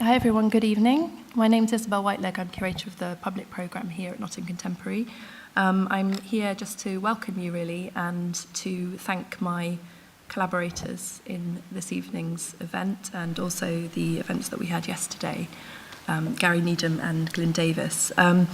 Hi everyone, good evening. My name is Isabel Whiteleg. I'm curator of the public programme here at Nottingham Contemporary. I'm here just to welcome you really and to thank my collaborators in this evening's event and also the events that we had yesterday, Gary Needham and Glyn Davis. The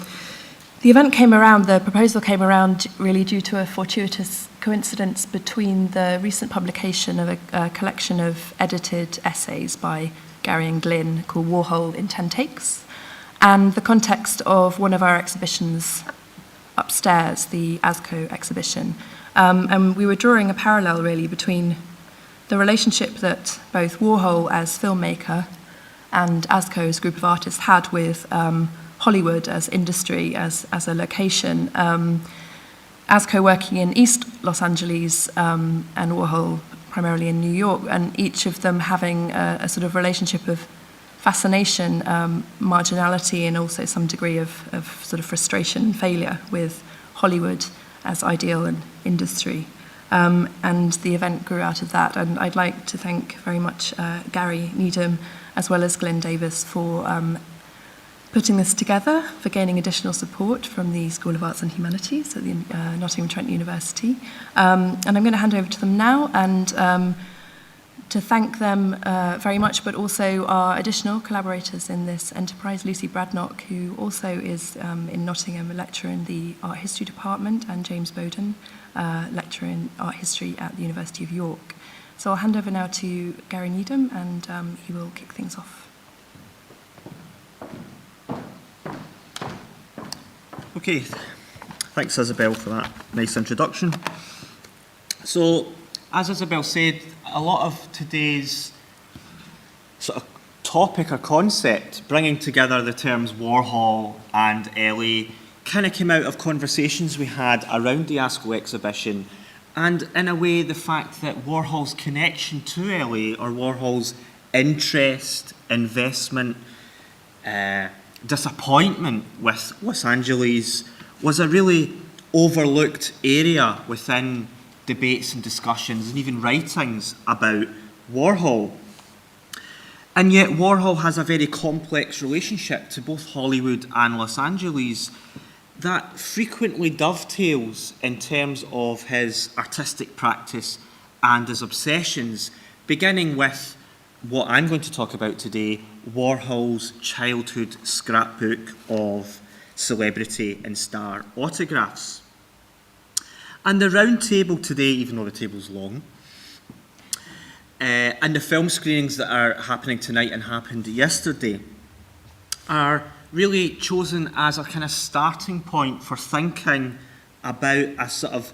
proposal came around really due to a fortuitous coincidence between the recent publication of a collection of edited essays by Gary and Glyn called Warhol in 10 Takes, and the context of one of our exhibitions upstairs, the ASCO exhibition. And we were drawing a parallel really between the relationship that both Warhol as filmmaker and ASCO's group of artists had with Hollywood as industry, as a location. ASCO working in East Los Angeles and Warhol primarily in New York, and each of them having a sort of relationship of fascination, marginality, and also some degree of sort of frustration and failure with Hollywood as ideal and industry. And the event grew out of that, and I'd like to thank very much Gary Needham as well as Glyn Davis for putting this together, for gaining additional support from the School of Arts and Humanities at the Nottingham Trent University. And I'm going to hand over to them now and to thank them very much, but also our additional collaborators in this enterprise, Lucy Bradnock, who also is in Nottingham, a lecturer in the Art History Department, and James Boaden, lecturer in Art History at the University of York. So I'll hand over now to Gary Needham, and he will kick things off. Okay, thanks Isabel for that nice introduction. So, as Isabel said, a lot of today's sort of topic or concept, bringing together the terms Warhol and LA, kind of came out of conversations we had around the ASCO exhibition, and in a way the fact that Warhol's connection to LA, or Warhol's interest, investment, disappointment with Los Angeles was a really overlooked area within debates and discussions and even writings about Warhol. And yet Warhol has a very complex relationship to both Hollywood and Los Angeles that frequently dovetails in terms of his artistic practice and his obsessions, beginning with what I'm going to talk about today, Warhol's childhood scrapbook of celebrity and star autographs. And the round table today, even though the table's long, and the film screenings that are happening tonight and happened yesterday are really chosen as a kind of starting point for thinking about a sort of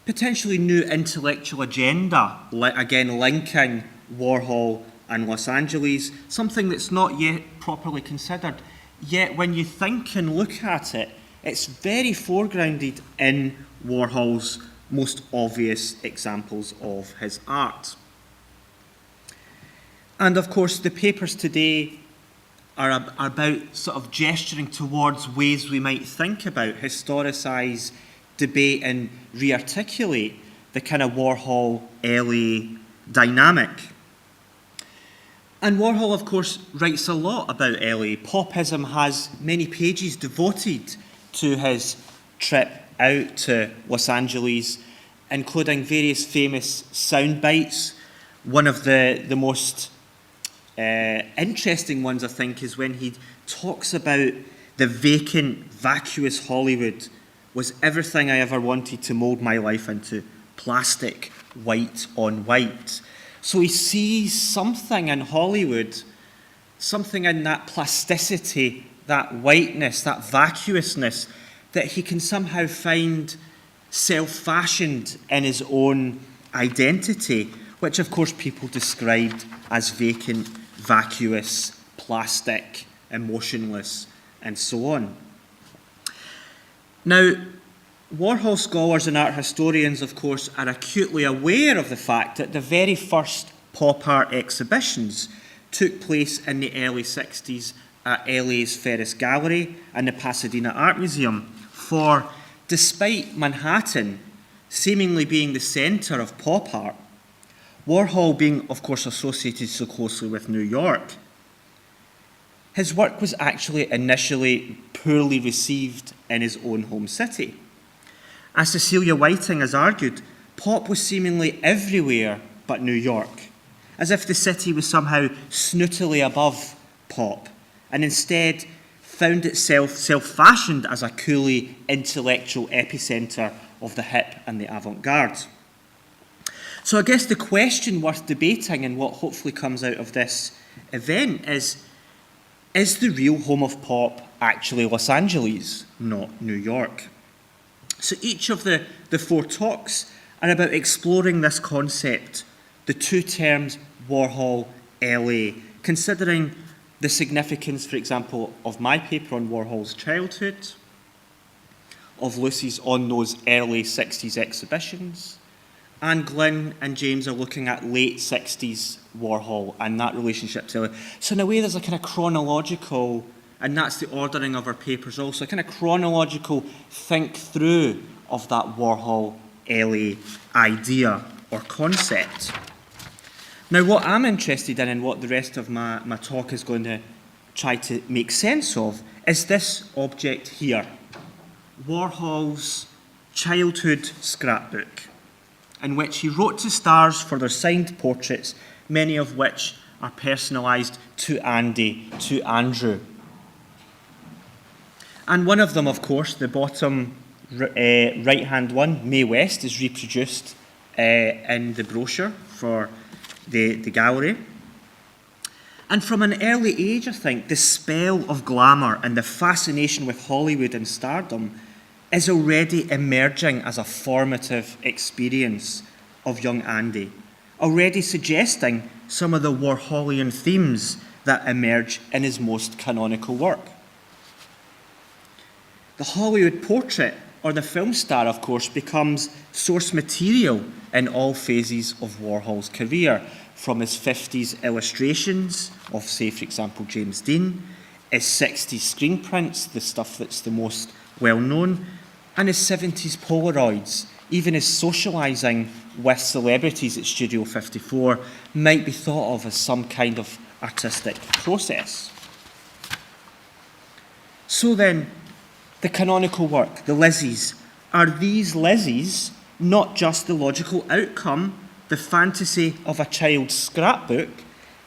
potentially new intellectual agenda, again linking Warhol and Los Angeles, something that's not yet properly considered. Yet when you think and look at it, it's very foregrounded in Warhol's most obvious examples of his art. And of course, the papers today are about sort of gesturing towards ways we might think about, historicise, debate and re-articulate the kind of Warhol-LA dynamic. And Warhol, of course, writes a lot about LA. Popism has many pages devoted to his trip out to Los Angeles, including various famous sound bites. One of the most interesting ones, I think, is when he talks about the vacant, vacuous Hollywood was everything I ever wanted to mould my life into, plastic, white on white. So he sees something in Hollywood, something in that plasticity, that whiteness, that vacuousness, that he can somehow find self-fashioned in his own identity, which of course people described as vacant, vacuous, plastic, emotionless, and so on. Now, Warhol scholars and art historians, of course, are acutely aware of the fact that the very first pop art exhibitions took place in the early 60s at LA's Ferus Gallery and the Pasadena Art Museum. For despite Manhattan seemingly being the centre of pop art, Warhol being, of course, associated so closely with New York, his work was actually initially poorly received in his own home city. As Cecilia Whiting has argued, pop was seemingly everywhere but New York, as if the city was somehow snootily above pop, and instead found itself self-fashioned as a coolly intellectual epicentre of the hip and the avant-garde. So I guess the question worth debating, and what hopefully comes out of this event, is the real home of pop actually Los Angeles, not New York? So each of the four talks are about exploring this concept, the two terms Warhol, LA, considering the significance, for example, of my paper on Warhol's childhood, of Lucy's on those early 60s exhibitions, and Glyn and James are looking at late 60s Warhol and that relationship to LA. So in a way there's a kind of chronological, and that's the ordering of our papers also, a kind of chronological think through of that Warhol LA idea or concept. Now, what I'm interested in, and what the rest of my talk is going to try to make sense of, is this object here, Warhol's childhood scrapbook, in which he wrote to stars for their signed portraits, many of which are personalised to Andy, to Andrew. And one of them, of course, the bottom right-hand one, Mae West, is reproduced in the brochure for the gallery. And from an early age, I think, the spell of glamour and the fascination with Hollywood and stardom is already emerging as a formative experience of young Andy, already suggesting some of the Warholian themes that emerge in his most canonical work. The Hollywood portrait, or the film star, of course, becomes source material in all phases of Warhol's career, from his 50s illustrations of, say, for example, James Dean, his 60s screen prints, the stuff that's the most well-known, and his 70s Polaroids. Even his socialising with celebrities at Studio 54 might be thought of as some kind of artistic process. So then, the canonical work, the Lizzies, are these Lizzies not just the logical outcome, the fantasy of a child's scrapbook,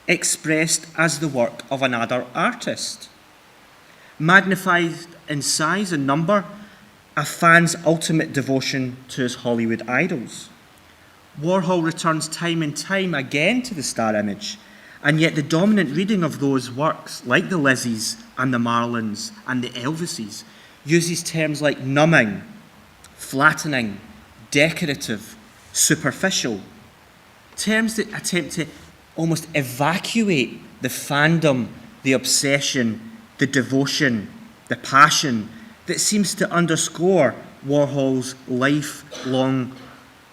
expressed as the work of another artist? Magnified in size and number, a fan's ultimate devotion to his Hollywood idols. Warhol returns time and time again to the star image, and yet the dominant reading of those works, like the Lizzies and the Marlons and the Elvises, uses terms like numbing, flattening, decorative, superficial, terms that attempt to almost evacuate the fandom, the obsession, the devotion, the passion that seems to underscore Warhol's lifelong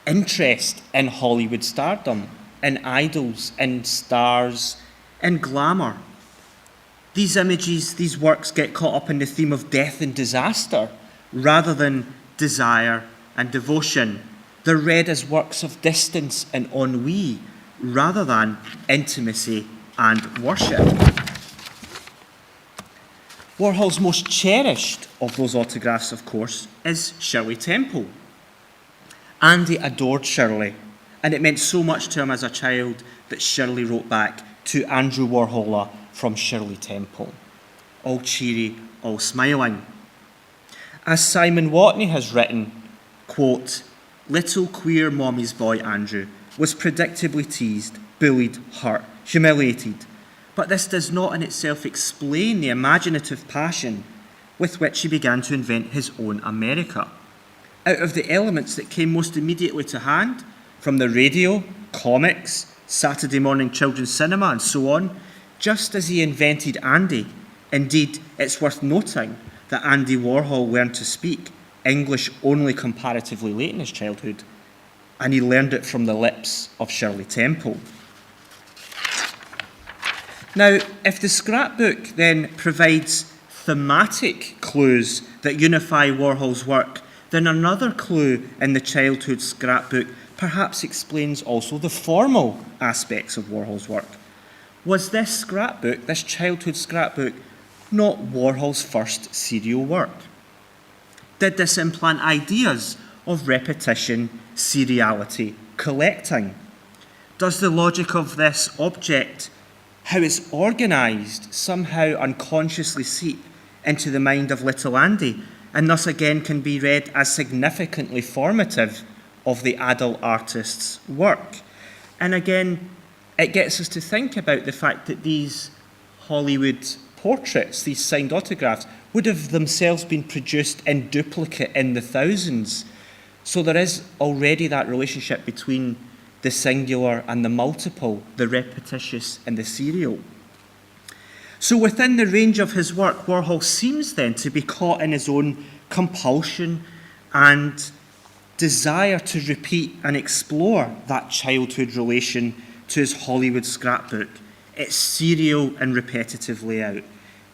interest in Hollywood stardom, in idols, in stars, in glamour. These images, these works get caught up in the theme of death and disaster rather than desire and devotion. They're read as works of distance and ennui rather than intimacy and worship. Warhol's most cherished of those autographs, of course, is Shirley Temple. Andy adored Shirley, and it meant so much to him as a child that Shirley wrote back to Andrew Warhola from Shirley Temple, all cheery, all smiling. As Simon Watney has written, quote, "Little queer mommy's boy Andrew was predictably teased, bullied, hurt, humiliated, but this does not in itself explain the imaginative passion with which he began to invent his own America. Out of the elements that came most immediately to hand, from the radio, comics, Saturday morning children's cinema, and so on, just as he invented Andy. Indeed, it's worth noting that Andy Warhol learned to speak English only comparatively late in his childhood, and he learned it from the lips of Shirley Temple." Now, if the scrapbook then provides thematic clues that unify Warhol's work, then another clue in the childhood scrapbook perhaps explains also the formal aspects of Warhol's work. Was this scrapbook, this childhood scrapbook, not Warhol's first serial work? Did this implant ideas of repetition, seriality, collecting? Does the logic of this object, how it's organised, somehow unconsciously seep into the mind of little Andy, and thus again can be read as significantly formative of the adult artist's work? And again, it gets us to think about the fact that these Hollywood portraits, these signed autographs, would have themselves been produced in duplicate in the thousands. So there is already that relationship between the singular and the multiple, the repetitious and the serial. So within the range of his work, Warhol seems then to be caught in his own compulsion and desire to repeat and explore that childhood relation to his Hollywood scrapbook, its serial and repetitive layout,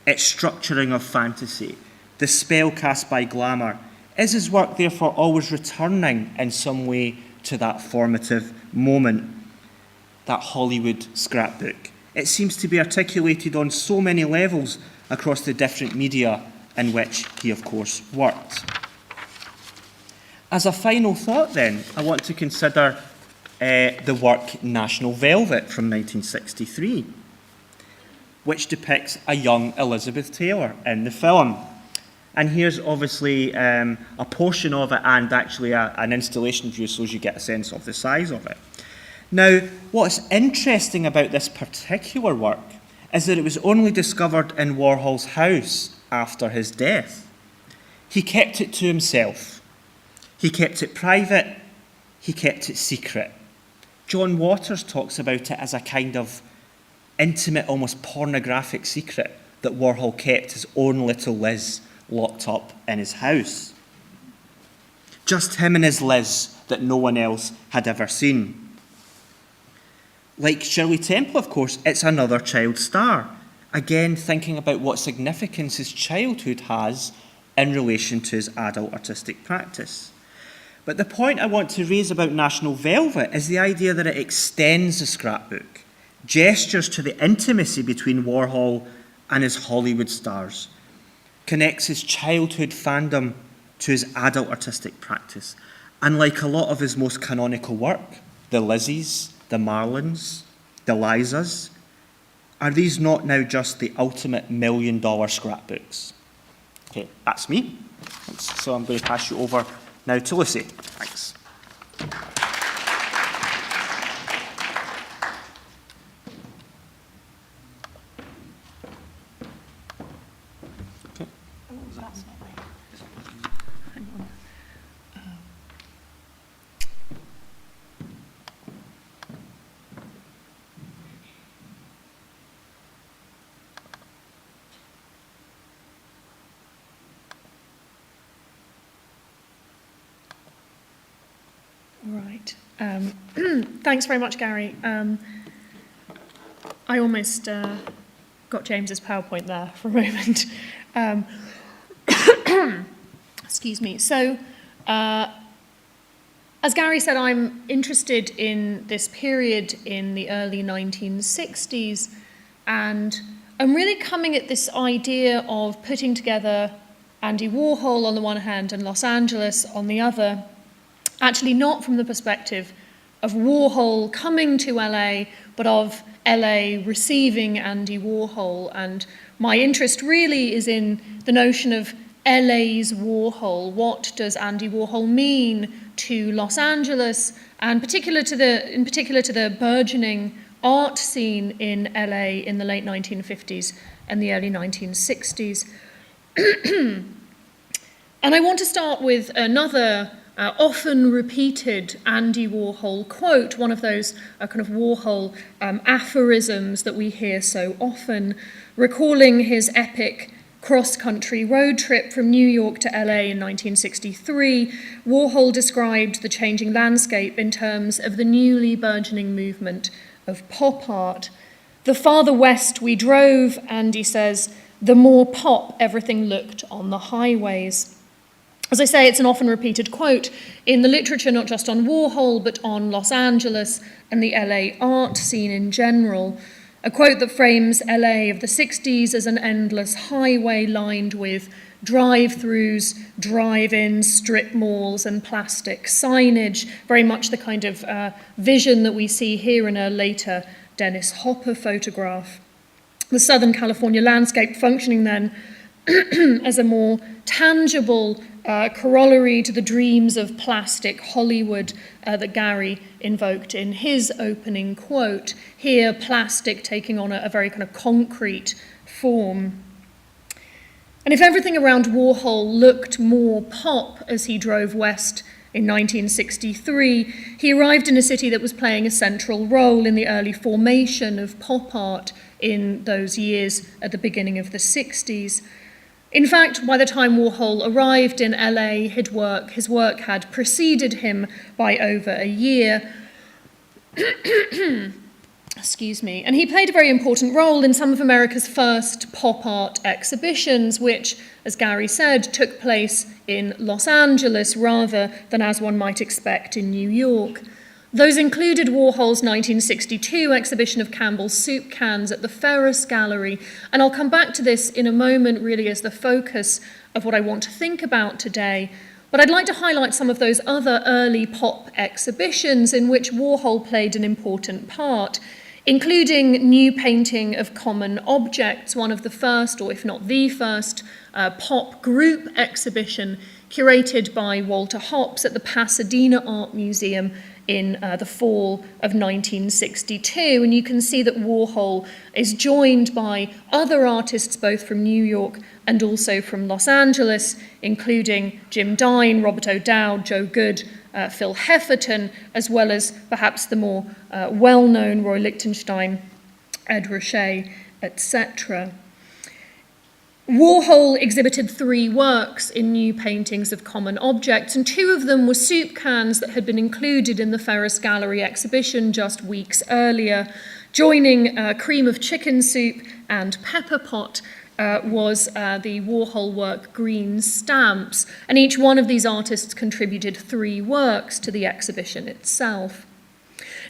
its structuring of fantasy, the spell cast by glamour. Is his work therefore always returning in some way to that formative moment, that Hollywood scrapbook? It seems to be articulated on so many levels across the different media in which he, of course, worked. As a final thought, then, I want to consider the work National Velvet from 1963, which depicts a young Elizabeth Taylor in the film. And here's obviously a portion of it and actually an installation view so as you get a sense of the size of it. Now, what's interesting about this particular work is that it was only discovered in Warhol's house after his death. He kept it to himself. He kept it private. He kept it secret. John Waters talks about it as a kind of intimate, almost pornographic secret that Warhol kept his own little Liz locked up in his house. Just him and his Liz that no one else had ever seen. Like Shirley Temple, of course, it's another child star. Again, thinking about what significance his childhood has in relation to his adult artistic practice. But the point I want to raise about National Velvet is the idea that it extends the scrapbook, gestures to the intimacy between Warhol and his Hollywood stars, connects his childhood fandom to his adult artistic practice. And like a lot of his most canonical work, the Lizzies, the Marlins, the Lizzies, are these not now just the ultimate $1 million scrapbooks? Okay, that's me. Thanks. So I'm going to pass you over now to Lucy. Thanks. Okay. That's not right. Hang on. Right. Thanks very much, Gary. I almost got James's PowerPoint there for a moment. Excuse me. So, as Gary said, I'm interested in this period in the early 1960s, and I'm really coming at this idea of putting together Andy Warhol on the one hand and Los Angeles on the other, actually not from the perspective of Warhol coming to LA, but of LA receiving Andy Warhol. And my interest really is in the notion of LA's Warhol. What does Andy Warhol mean to Los Angeles, and in particular to the burgeoning art scene in LA in the late 1950s and the early 1960s? And I want to start with another often repeated Andy Warhol quote, one of those kind of Warhol aphorisms that we hear so often, recalling his epic cross-country road trip from New York to LA in 1963. Warhol described the changing landscape in terms of the newly burgeoning movement of pop art. The farther west we drove, Andy says, the more pop everything looked on the highways. As I say, it's an often repeated quote in the literature, not just on Warhol, but on Los Angeles and the LA art scene in general. a quote that frames LA of the 60s as an endless highway lined with drive-throughs, drive-ins, strip malls and plastic signage, very much the kind of vision that we see here in a later Dennis Hopper photograph. The Southern California landscape functioning then as a more tangible corollary to the dreams of plastic Hollywood that Gary invoked in his opening quote. Here, plastic taking on a very kind of concrete form. And if everything around Warhol looked more pop as he drove west in 1963, he arrived in a city that was playing a central role in the early formation of pop art in those years at the beginning of the 60s. In fact, by the time Warhol arrived in LA, his work had preceded him by over a year. Excuse me. And he played a very important role in some of America's first pop art exhibitions, which, as Gary said, took place in Los Angeles rather than, as one might expect, in New York. Those included Warhol's 1962 exhibition of Campbell's soup cans at the Ferus Gallery, and I'll come back to this in a moment really as the focus of what I want to think about today. But I'd like to highlight some of those other early pop exhibitions in which Warhol played an important part, including new painting of common objects, one of the first, or if not the first, pop group exhibition curated by Walter Hopps at the Pasadena Art Museum in the fall of 1962. And you can see that Warhol is joined by other artists both from New York and also from Los Angeles, including Jim Dine, Robert O'Dowd, Joe Good, Phil Hefferton, as well as perhaps the more well-known Roy Lichtenstein, Ed Ruscha, etc. Warhol exhibited 3 works in new paintings of common objects, and 2 of them were soup cans that had been included in the Ferus Gallery exhibition just weeks earlier. Joining cream of chicken soup and pepper pot was the Warhol work Green Stamps, and each one of these artists contributed 3 works to the exhibition itself.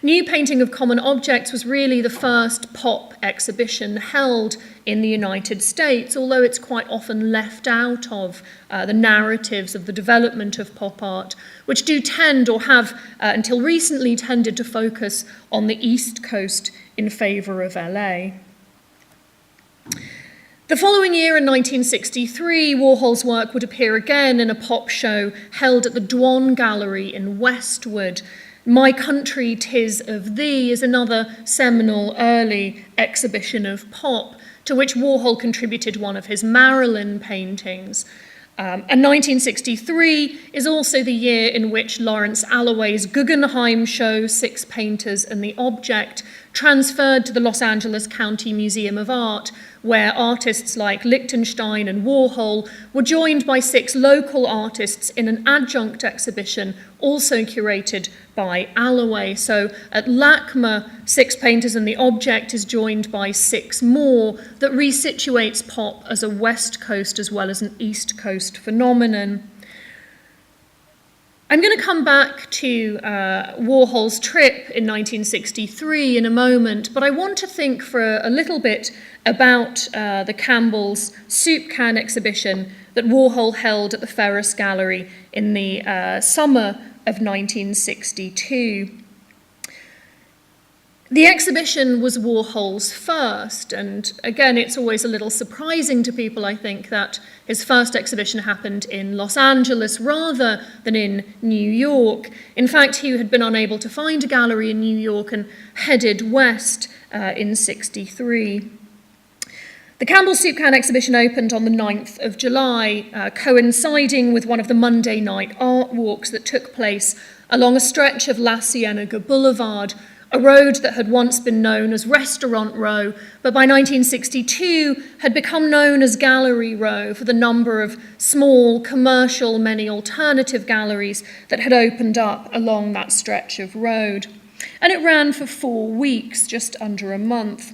New painting of common objects was really the first pop exhibition held in the United States, although it's quite often left out of the narratives of the development of pop art, which do tend, or have until recently tended, to focus on the East Coast in favour of LA. The following year, in 1963, Warhol's work would appear again in a pop show held at the Dwan Gallery in Westwood. My Country, 'Tis of Thee is another seminal early exhibition of pop, to which Warhol contributed one of his Marilyn paintings. And 1963 is also the year in which Lawrence Alloway's Guggenheim show, 6 Painters and the Object, transferred to the Los Angeles County Museum of Art, where artists like Lichtenstein and Warhol were joined by 6 local artists in an adjunct exhibition also curated by Alloway. So at LACMA, 6 Painters and the Object is joined by 6 more that resituates pop as a West Coast as well as an East Coast phenomenon. I'm going to come back to Warhol's trip in 1963 in a moment, but I want to think for a little bit about the Campbell's soup can exhibition that Warhol held at the Ferus Gallery in the summer of 1962. The exhibition was Warhol's first, and again, it's always a little surprising to people, I think, that his first exhibition happened in Los Angeles rather than in New York. In fact, he had been unable to find a gallery in New York and headed west in 63. The Campbell Soup Can exhibition opened on the 9th of July, coinciding with one of the Monday night art walks that took place along a stretch of La Cienega Boulevard, a road that had once been known as Restaurant Row, but by 1962 had become known as Gallery Row for the number of small, commercial, many alternative galleries that had opened up along that stretch of road. And it ran for 4 weeks, just under a month.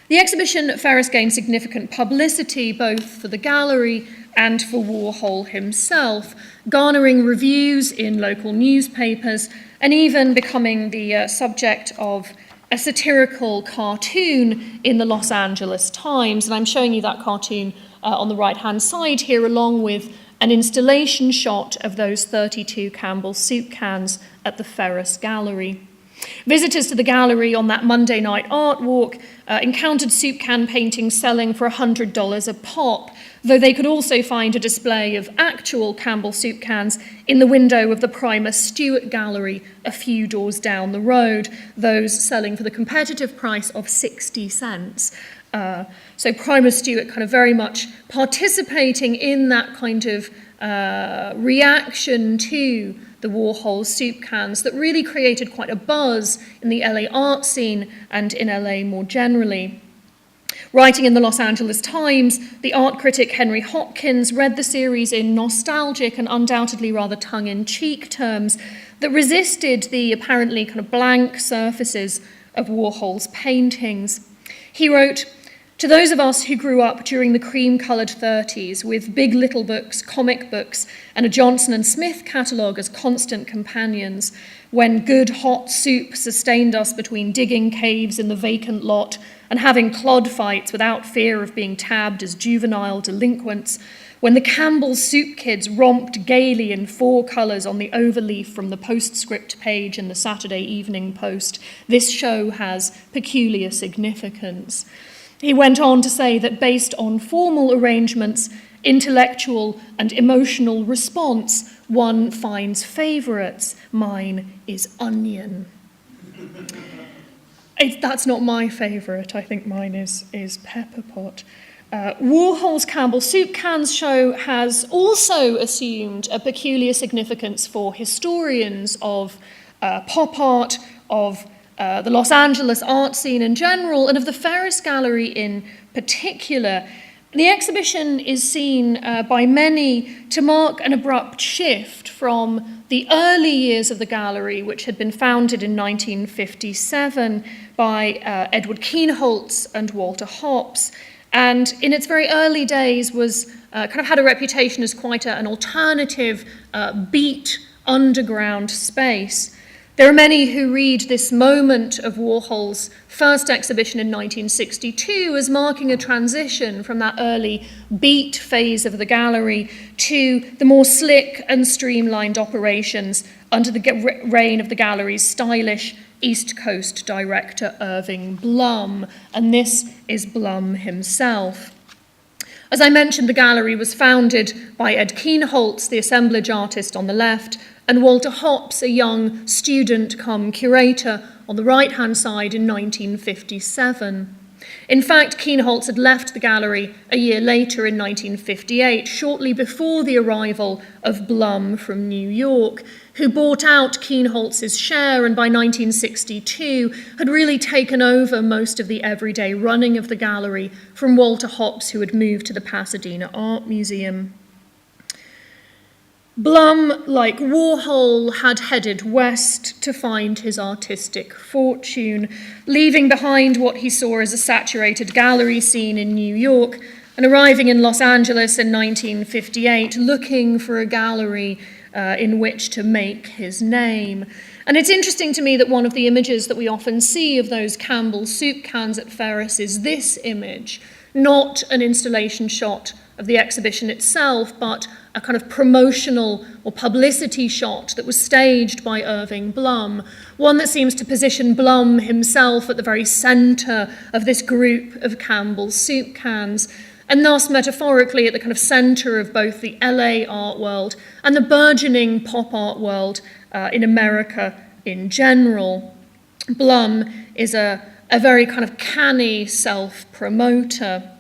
The exhibition at Ferus gained significant publicity both for the gallery and for Warhol himself, garnering reviews in local newspapers and even becoming the subject of a satirical cartoon in the Los Angeles Times, and I'm showing you that cartoon on the right-hand side here, along with an installation shot of those 32 Campbell soup cans at the Ferus Gallery. Visitors to the gallery on that Monday night art walk encountered soup can paintings selling for $100 a pop, though they could also find a display of actual Campbell soup cans in the window of the Primus Stewart Gallery a few doors down the road, those selling for the competitive price of 60 cents. So Primus Stewart kind of very much participating in that kind of reaction to the Warhol soup cans that really created quite a buzz in the LA art scene and in LA more generally. Writing in the Los Angeles Times, the art critic Henry Hopkins read the series in nostalgic and undoubtedly rather tongue-in-cheek terms that resisted the apparently kind of blank surfaces of Warhol's paintings. He wrote, "To those of us who grew up during the cream-coloured 30s with Big Little books, comic books, and a Johnson & Smith catalogue as constant companions, when good hot soup sustained us between digging caves in the vacant lot and having clod fights without fear of being tabbed as juvenile delinquents, when the Campbell soup kids romped gaily in 4 colours on the overleaf from the postscript page in the Saturday Evening Post, this show has peculiar significance." He went on to say that based on formal arrangements, intellectual and emotional response, one finds favourites. Mine is onion. That's not my favourite. I think mine is pepper pot. Warhol's Campbell soup cans show has also assumed a peculiar significance for historians of pop art, of the Los Angeles art scene in general, and of the Ferus Gallery in particular. The exhibition is seen by many to mark an abrupt shift from the early years of the gallery, which had been founded in 1957 by Edward Kienholz and Walter Hopps, and in its very early days was kind of had a reputation as quite an alternative, beat, underground space. There are many who read this moment of Warhol's first exhibition in 1962 as marking a transition from that early beat phase of the gallery to the more slick and streamlined operations under the reign of the gallery's stylish East Coast director Irving Blum, and this is Blum himself. As I mentioned, the gallery was founded by Ed Kienholz, the assemblage artist on the left, and Walter Hopps, a young student cum curator, on the right-hand side in 1957. In fact, Kienholz had left the gallery a year later in 1958, shortly before the arrival of Blum from New York, who bought out Kienholz's share and by 1962 had really taken over most of the everyday running of the gallery from Walter Hopps, who had moved to the Pasadena Art Museum. Blum, like Warhol, had headed west to find his artistic fortune, leaving behind what he saw as a saturated gallery scene in New York and arriving in Los Angeles in 1958, looking for a gallery in which to make his name. And it's interesting to me that one of the images that we often see of those Campbell soup cans at Ferus is this image, not an installation shot of the exhibition itself, but a kind of promotional or publicity shot that was staged by Irving Blum, one that seems to position Blum himself at the very centre of this group of Campbell soup cans, and thus metaphorically at the kind of centre of both the LA art world and the burgeoning pop art world in America in general. Blum is a very kind of canny self-promoter.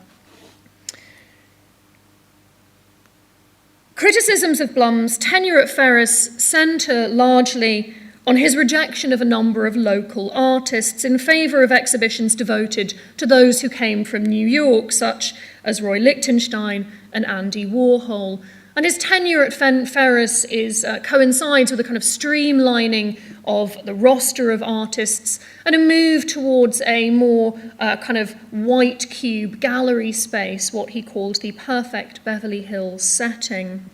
Criticisms of Blum's tenure at Ferus centre largely on his rejection of a number of local artists in favour of exhibitions devoted to those who came from New York, such as Roy Lichtenstein and Andy Warhol. And his tenure at Ferus coincides with a kind of streamlining of the roster of artists and a move towards a more kind of white cube gallery space, what he called the perfect Beverly Hills setting.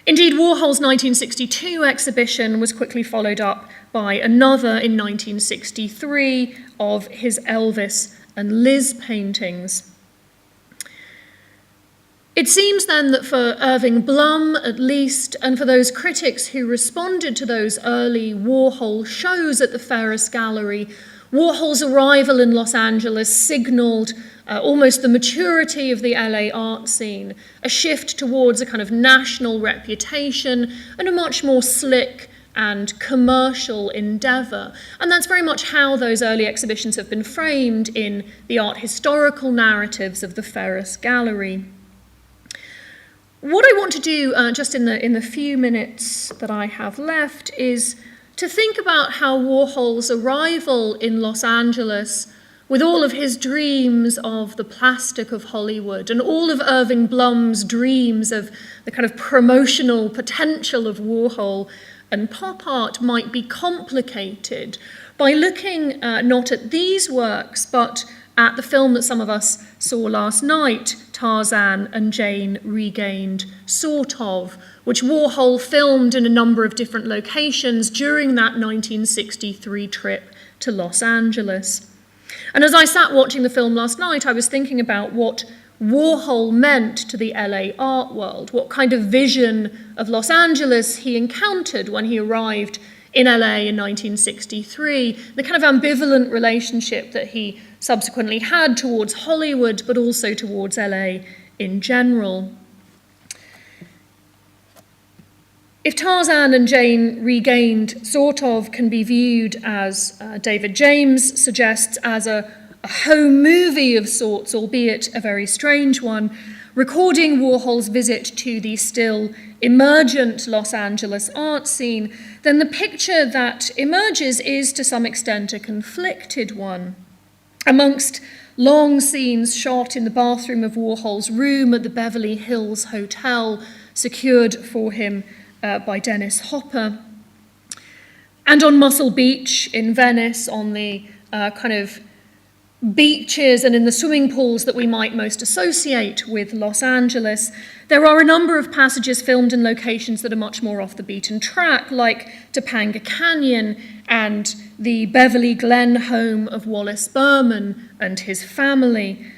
Indeed, Warhol's 1962 exhibition was quickly followed up by another in 1963 of his Elvis and Liz paintings. It seems then that for Irving Blum, at least, and for those critics who responded to those early Warhol shows at the Ferus Gallery, Warhol's arrival in Los Angeles signalled almost the maturity of the LA art scene, a shift towards a kind of national reputation and a much more slick and commercial endeavour. And that's very much how those early exhibitions have been framed in the art historical narratives of the Ferus Gallery. What I want to do just in the few minutes that I have left is to think about how Warhol's arrival in Los Angeles, with all of his dreams of the plastic of Hollywood and all of Irving Blum's dreams of the kind of promotional potential of Warhol and pop art, might be complicated by looking not at these works, but at the film that some of us saw last night, Tarzan and Jane Regained, Sort of, which Warhol filmed in a number of different locations during that 1963 trip to Los Angeles. And as I sat watching the film last night, I was thinking about what Warhol meant to the LA art world, what kind of vision of Los Angeles he encountered when he arrived in LA in 1963, the kind of ambivalent relationship that he subsequently had towards Hollywood, but also towards LA in general. If Tarzan and Jane Regained Sort of can be viewed as, David James suggests, as a home movie of sorts, albeit a very strange one, recording Warhol's visit to the still emergent Los Angeles art scene, then the picture that emerges is to some extent a conflicted one. Amongst long scenes shot in the bathroom of Warhol's room at the Beverly Hills Hotel, secured for him by Dennis Hopper, and on Muscle Beach in Venice, on the kind of beaches and in the swimming pools that we might most associate with Los Angeles, there are a number of passages filmed in locations that are much more off the beaten track, like Topanga Canyon and the Beverly Glen home of Wallace Berman and his family.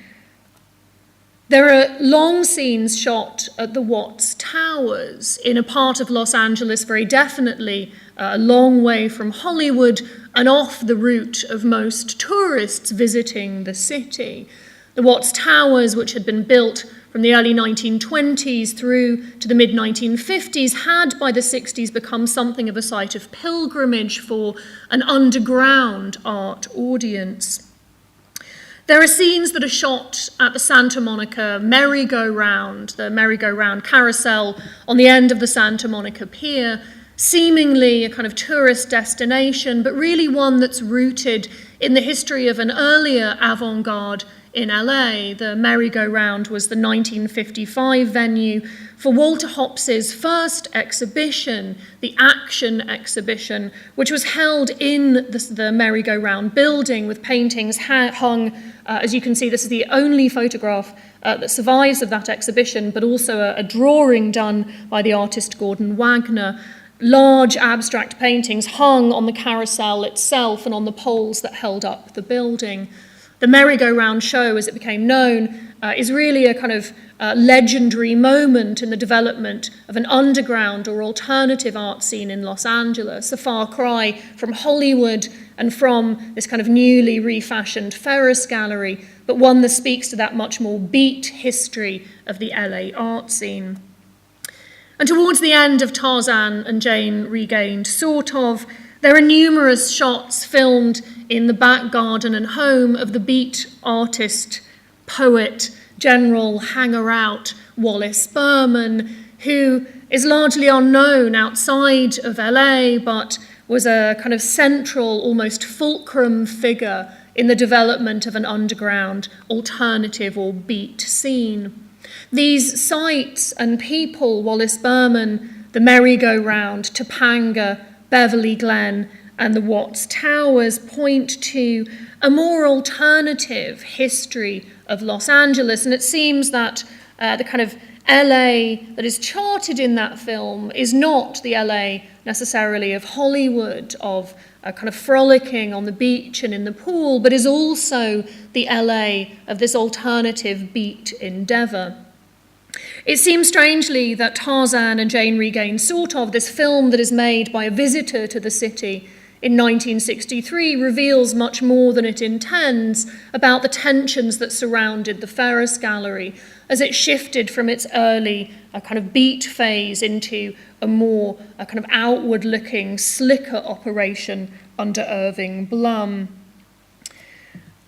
There are long scenes shot at the Watts Towers in a part of Los Angeles very definitely a long way from Hollywood and off the route of most tourists visiting the city. The Watts Towers, which had been built from the early 1920s through to the mid-1950s, had by the 60s become something of a site of pilgrimage for an underground art audience. There are scenes that are shot at the Santa Monica merry-go-round, the merry-go-round carousel on the end of the Santa Monica Pier, seemingly a kind of tourist destination, but really one that's rooted in the history of an earlier avant-garde in LA. The merry-go-round was the 1955 venue for Walter Hopps's first exhibition, the Action exhibition, which was held in the merry-go-round building with paintings hung. As you can see, this is the only photograph that survives of that exhibition, but also a drawing done by the artist Gordon Wagner. Large abstract paintings hung on the carousel itself and on the poles that held up the building. The merry-go-round show, as it became known, is really a kind of legendary moment in the development of an underground or alternative art scene in Los Angeles, a far cry from Hollywood and from this kind of newly refashioned Ferus Gallery, but one that speaks to that much more beat history of the LA art scene. And towards the end of Tarzan and Jane Regained Sort of, there are numerous shots filmed in the back garden and home of the beat artist, poet, general hanger-out Wallace Berman, who is largely unknown outside of LA, but was a kind of central, almost fulcrum figure in the development of an underground alternative or beat scene. These sites and people, Wallace Berman, the merry-go-round, Topanga, Beverly Glen, and the Watts Towers, point to a more alternative history of Los Angeles. And it seems that The kind of LA that is charted in that film is not the LA necessarily of Hollywood, of kind of frolicking on the beach and in the pool, but is also the LA of this alternative beat endeavour. It seems strangely that Tarzan and Jane Regain sort of, this film that is made by a visitor to the city in 1963, reveals much more than it intends about the tensions that surrounded the Ferus Gallery as it shifted from its early kind of beat phase into a more kind of outward-looking, slicker operation under Irving Blum.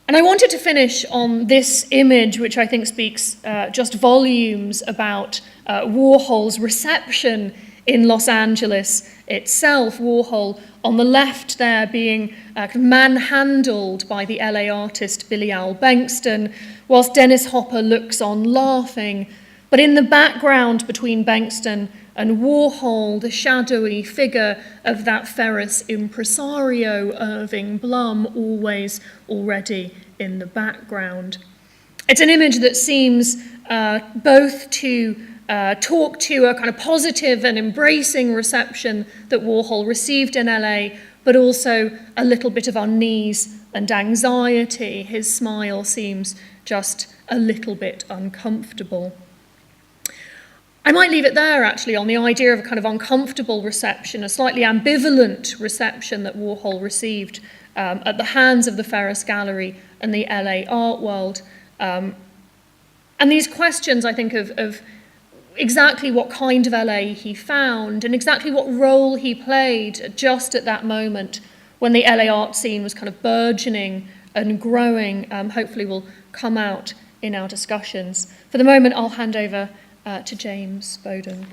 And I wanted to finish on this image, which I think speaks just volumes about Warhol's reception in Los Angeles itself. Warhol on the left there being kind of manhandled by the LA artist Billy Al Bankston, whilst Dennis Hopper looks on laughing. But in the background between Bankston and Warhol, the shadowy figure of that Ferus impresario, Irving Blum, always already in the background. It's an image that seems both to talk to a kind of positive and embracing reception that Warhol received in LA, but also a little bit of unease and anxiety. His smile seems just a little bit uncomfortable. I might leave it there, actually, on the idea of a kind of uncomfortable reception, a slightly ambivalent reception that Warhol received at the hands of the Ferus Gallery and the LA art world. And these questions, I think, of exactly what kind of LA he found and exactly what role he played just at that moment when the LA art scene was kind of burgeoning and growing, hopefully will come out in our discussions. For the moment, I'll hand over to James Boaden.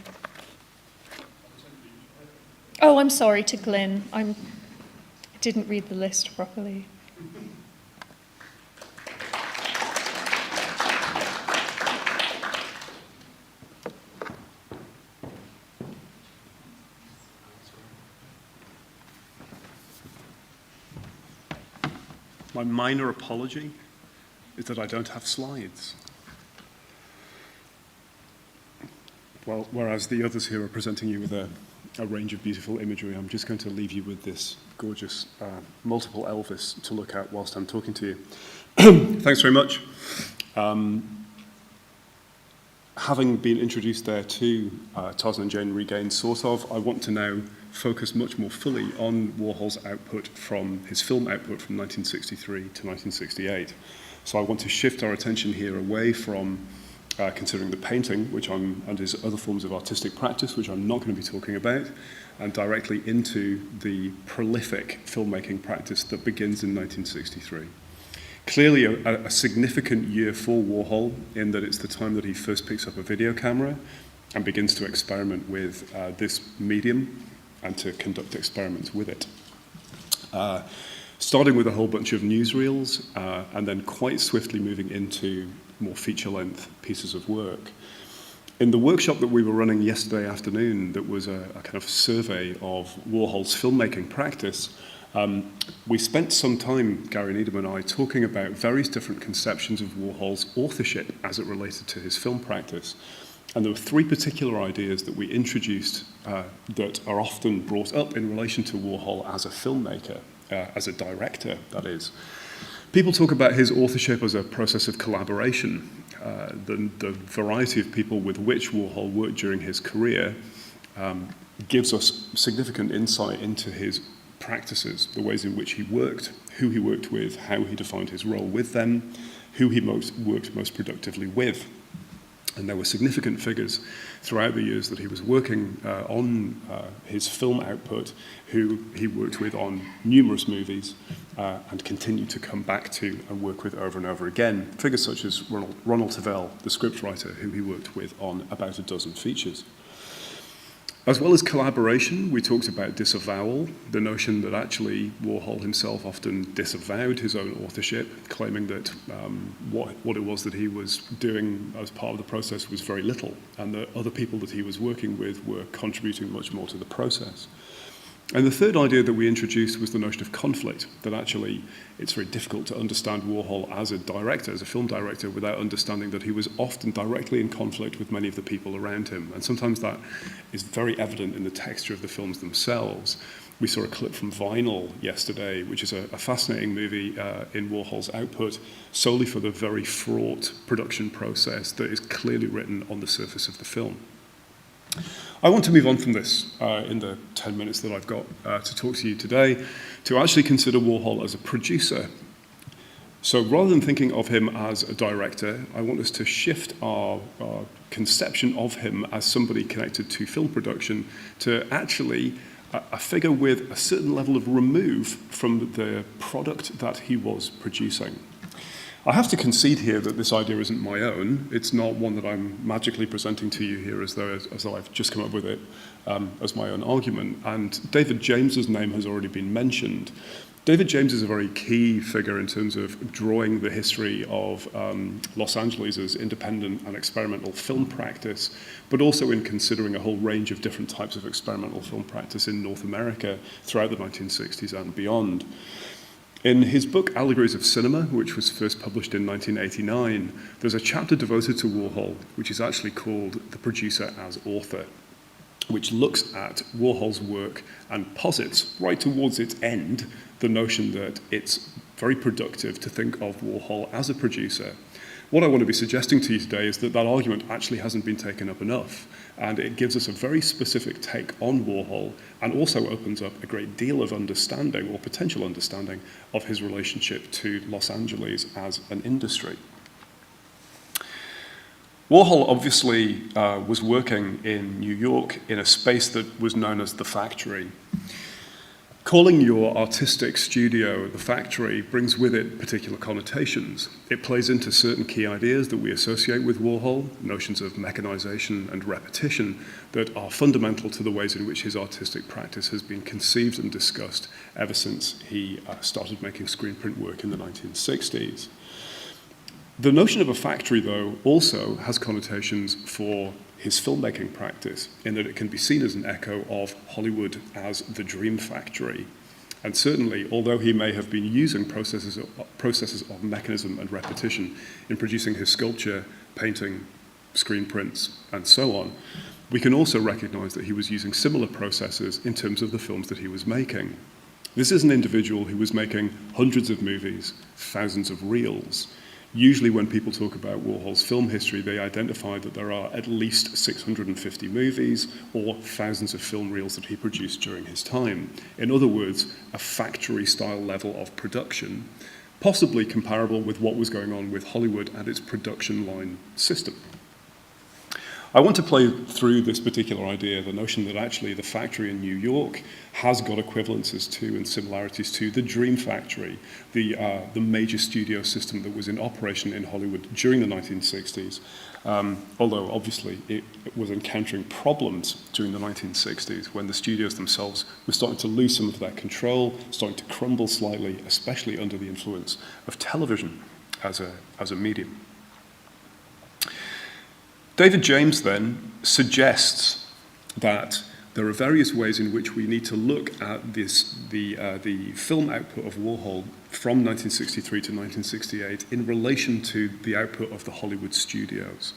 Oh, I'm sorry, to Glyn. I didn't read the list properly. My minor apology is that I don't have slides. Well, whereas the others here are presenting you with a range of beautiful imagery, I'm just going to leave you with this gorgeous multiple Elvis to look at whilst I'm talking to you. Thanks very much. Having been introduced there to Tarzan and Jane Regain, sort of, I want to now focus much more fully on Warhol's output from his film output from 1963 to 1968. So I want to shift our attention here away from considering the painting, which and his other forms of artistic practice, which I'm not going to be talking about, and directly into the prolific filmmaking practice that begins in 1963. Clearly a significant year for Warhol in that it's the time that he first picks up a video camera and begins to experiment with this medium and to conduct experiments with it. Starting with a whole bunch of newsreels and then quite swiftly moving into more feature-length pieces of work. In the workshop that we were running yesterday afternoon, that was a kind of survey of Warhol's filmmaking practice, we spent some time, Gary Needham and I, talking about various different conceptions of Warhol's authorship as it related to his film practice. And there were three particular ideas that we introduced that are often brought up in relation to Warhol as a filmmaker, as a director, that is. People talk about his authorship as a process of collaboration. The variety of people with which Warhol worked during his career gives us significant insight into his practices, the ways in which he worked, who he worked with, how he defined his role with them, who he worked most productively with. And there were significant figures throughout the years that he was working on his film output who he worked with on numerous movies and continued to come back to and work with over and over again. Figures such as Ronald Tavel, the scriptwriter, who he worked with on about a dozen features. As well as collaboration, we talked about disavowal, the notion that actually Warhol himself often disavowed his own authorship, claiming that what it was that he was doing as part of the process was very little, and that other people that he was working with were contributing much more to the process. And the third idea that we introduced was the notion of conflict, that actually it's very difficult to understand Warhol as a director, as a film director, without understanding that he was often directly in conflict with many of the people around him. And sometimes that is very evident in the texture of the films themselves. We saw a clip from Vinyl yesterday, which is a fascinating movie in Warhol's output, solely for the very fraught production process that is clearly written on the surface of the film. I want to move on from this in the 10 minutes that I've got to talk to you today, to actually consider Warhol as a producer. So rather than thinking of him as a director, I want us to shift our conception of him as somebody connected to film production to actually a figure with a certain level of remove from the product that he was producing. I have to concede here that this idea isn't my own. It's not one that I'm magically presenting to you here as though I've just come up with it as my own argument. And David James's name has already been mentioned. David James is a very key figure in terms of drawing the history of Los Angeles' independent and experimental film practice, but also in considering a whole range of different types of experimental film practice in North America throughout the 1960s and beyond. In his book, Allegories of Cinema, which was first published in 1989, there's a chapter devoted to Warhol, which is actually called The Producer as Author, which looks at Warhol's work and posits, right towards its end, the notion that it's very productive to think of Warhol as a producer. What I want to be suggesting to you today is that that argument actually hasn't been taken up enough, and it gives us a very specific take on Warhol and also opens up a great deal of understanding, or potential understanding, of his relationship to Los Angeles as an industry. Warhol obviously was working in New York in a space that was known as the factory. Calling your artistic studio the factory brings with it particular connotations. It plays into certain key ideas that we associate with Warhol, notions of mechanization and repetition that are fundamental to the ways in which his artistic practice has been conceived and discussed ever since he started making screen print work in the 1960s. The notion of a factory, though, also has connotations for his filmmaking practice, in that it can be seen as an echo of Hollywood as the dream factory. And certainly, although he may have been using processes of mechanism and repetition in producing his sculpture, painting, screen prints, and so on, we can also recognize that he was using similar processes in terms of the films that he was making. This is an individual who was making hundreds of movies, thousands of reels. Usually when people talk about Warhol's film history, they identify that there are at least 650 movies or thousands of film reels that he produced during his time. In other words, a factory-style level of production, possibly comparable with what was going on with Hollywood and its production line system. I want to play through this particular idea, the notion that actually the factory in New York has got equivalences to and similarities to the Dream Factory, the major studio system that was in operation in Hollywood during the 1960s, although obviously it was encountering problems during the 1960s when the studios themselves were starting to lose some of their control, starting to crumble slightly, especially under the influence of television as a medium. David James then suggests that there are various ways in which we need to look at the film output of Warhol from 1963 to 1968 in relation to the output of the Hollywood studios.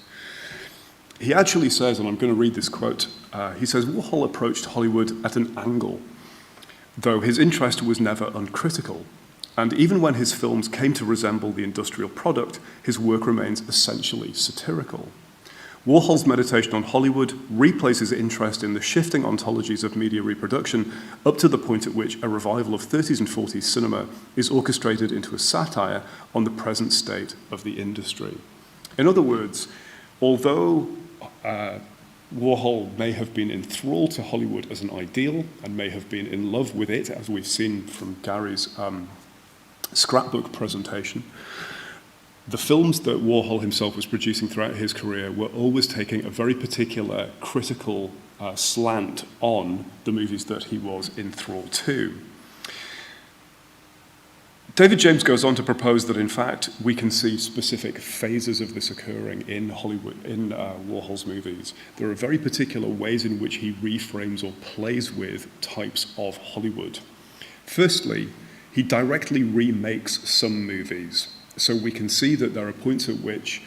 He actually says, and I'm going to read this quote, he says, Warhol approached Hollywood at an angle, though his interest was never uncritical. And even when his films came to resemble the industrial product, his work remains essentially satirical. Warhol's meditation on Hollywood replays his interest in the shifting ontologies of media reproduction up to the point at which a revival of 30s and 40s cinema is orchestrated into a satire on the present state of the industry. In other words, although Warhol may have been enthralled to Hollywood as an ideal and may have been in love with it, as we've seen from Gary's Scrapbook presentation, the films that Warhol himself was producing throughout his career were always taking a very particular critical slant on the movies that he was enthralled to. David James goes on to propose that, in fact, we can see specific phases of this occurring in Hollywood, in Warhol's movies. There are very particular ways in which he reframes or plays with types of Hollywood. Firstly, he directly remakes some movies. So we can see that there are points at which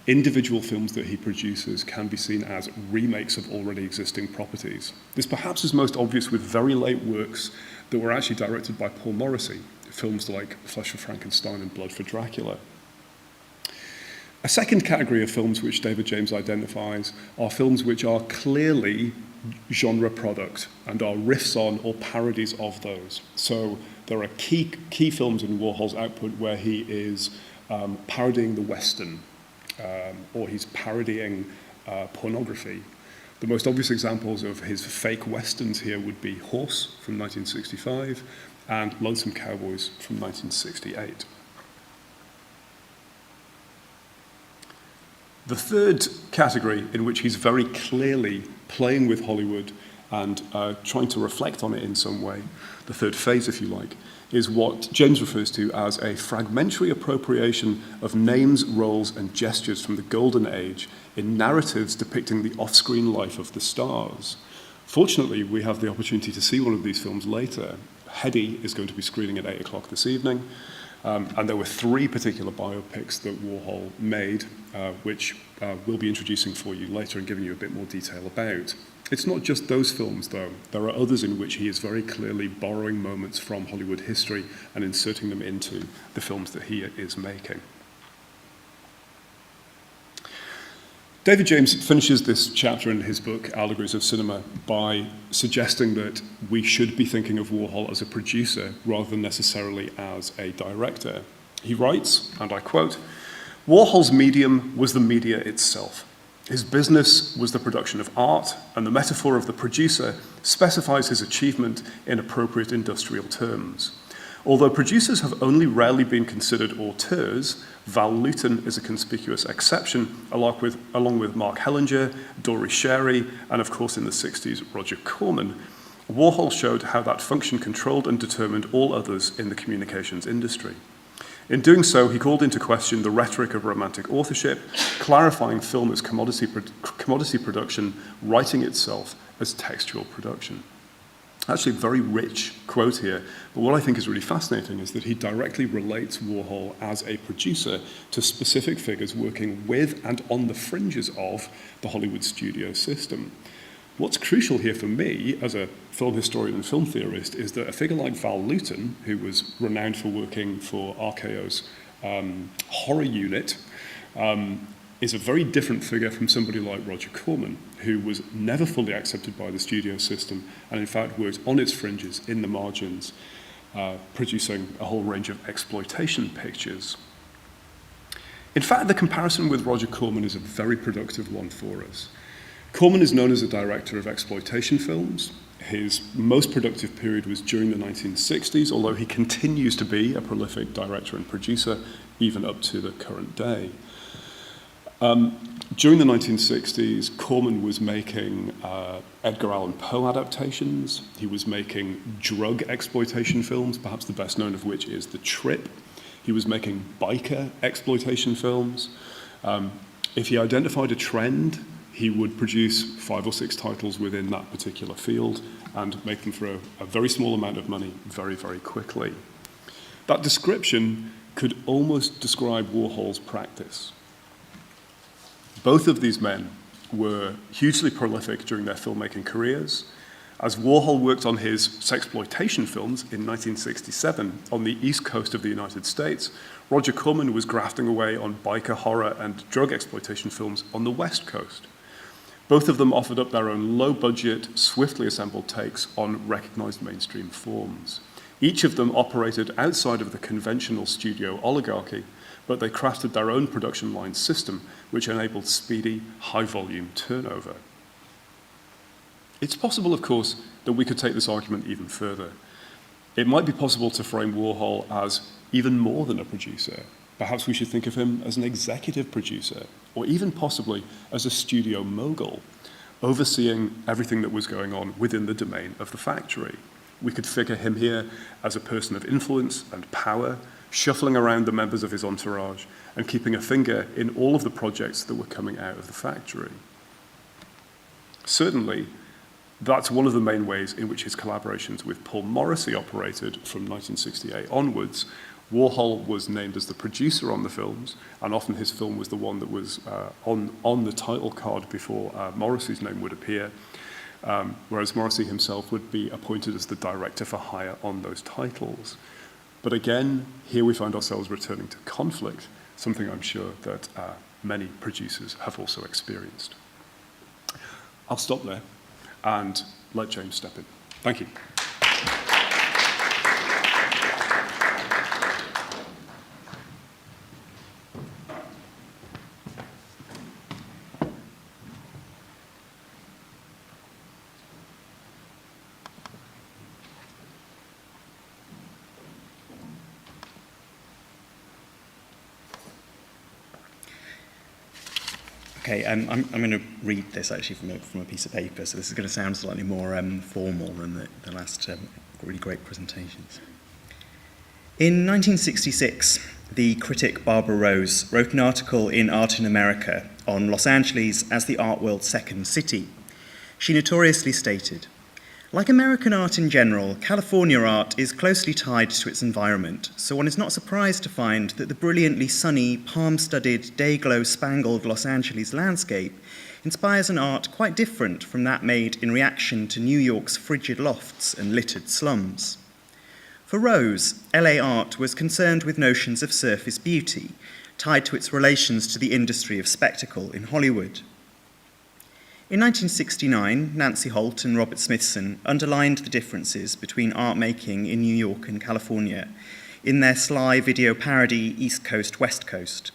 individual films that he produces can be seen as remakes of already existing properties. This perhaps is most obvious with very late works that were actually directed by Paul Morrissey, films like Flesh for Frankenstein and Blood for Dracula. A second category of films which David James identifies are films which are clearly genre product and are riffs on or parodies of those. So there are key films in Warhol's output where he is parodying the Western, or he's parodying pornography. The most obvious examples of his fake Westerns here would be Horse from 1965 and Lonesome Cowboys from 1968. The third category in which he's very clearly playing with Hollywood and trying to reflect on it in some way, the third phase, if you like, is what James refers to as a fragmentary appropriation of names, roles, and gestures from the Golden Age in narratives depicting the off-screen life of the stars. Fortunately, we have the opportunity to see one of these films later. Hetty is going to be screening at 8 o'clock this evening, and there were 3 particular biopics that Warhol made, which we'll be introducing for you later and giving you a bit more detail about. It's not just those films, though. There are others in which he is very clearly borrowing moments from Hollywood history and inserting them into the films that he is making. David James finishes this chapter in his book, Allegories of Cinema, by suggesting that we should be thinking of Warhol as a producer rather than necessarily as a director. He writes, and I quote, "Warhol's medium was the media itself. His business was the production of art, and the metaphor of the producer specifies his achievement in appropriate industrial terms. Although producers have only rarely been considered auteurs, Val Lewton is a conspicuous exception, along with Mark Hellinger, Dory Sherry, and of course in the 60s, Roger Corman. Warhol showed how that function controlled and determined all others in the communications industry. In doing so, he called into question the rhetoric of romantic authorship, clarifying film as commodity production, writing itself as textual production." Actually, a very rich quote here, but what I think is really fascinating is that he directly relates Warhol as a producer to specific figures working with and on the fringes of the Hollywood studio system. What's crucial here for me, as a film historian and film theorist, is that a figure like Val Lewton, who was renowned for working for RKO's horror unit, is a very different figure from somebody like Roger Corman, who was never fully accepted by the studio system and in fact worked on its fringes, in the margins, producing a whole range of exploitation pictures. In fact, the comparison with Roger Corman is a very productive one for us. Corman is known as a director of exploitation films. His most productive period was during the 1960s, although he continues to be a prolific director and producer even up to the current day. During the 1960s, Corman was making Edgar Allan Poe adaptations. He was making drug exploitation films, perhaps the best known of which is The Trip. He was making biker exploitation films. If he identified a trend, he would produce 5 or 6 titles within that particular field and make them for a very small amount of money very, very quickly. That description could almost describe Warhol's practice. Both of these men were hugely prolific during their filmmaking careers. As Warhol worked on his sexploitation films in 1967 on the east coast of the United States, Roger Corman was grafting away on biker horror and drug exploitation films on the west coast. Both of them offered up their own low-budget, swiftly assembled takes on recognized mainstream forms. Each of them operated outside of the conventional studio oligarchy, but they crafted their own production line system, which enabled speedy, high-volume turnover. It's possible, of course, that we could take this argument even further. It might be possible to frame Warhol as even more than a producer. Perhaps we should think of him as an executive producer, or even possibly as a studio mogul, overseeing everything that was going on within the domain of the factory. We could figure him here as a person of influence and power, shuffling around the members of his entourage and keeping a finger in all of the projects that were coming out of the factory. Certainly, that's one of the main ways in which his collaborations with Paul Morrissey operated from 1968 onwards. Warhol was named as the producer on the films, and often his film was the one that was on the title card before Morrissey's name would appear, whereas Morrissey himself would be appointed as the director for hire on those titles. But again, here we find ourselves returning to conflict, something I'm sure that many producers have also experienced. I'll stop there and let James step in. Thank you. Okay, I'm going to read this actually from a piece of paper, so this is going to sound slightly more formal than the last really great presentations. In 1966, the critic Barbara Rose wrote an article in Art in America on Los Angeles as the art world's second city. She notoriously stated, "Like American art in general, California art is closely tied to its environment, so one is not surprised to find that the brilliantly sunny, palm-studded, day-glow-spangled Los Angeles landscape inspires an art quite different from that made in reaction to New York's frigid lofts and littered slums." For Rose, LA art was concerned with notions of surface beauty, tied to its relations to the industry of spectacle in Hollywood. In 1969, Nancy Holt and Robert Smithson underlined the differences between art making in New York and California in their sly video parody East Coast, West Coast.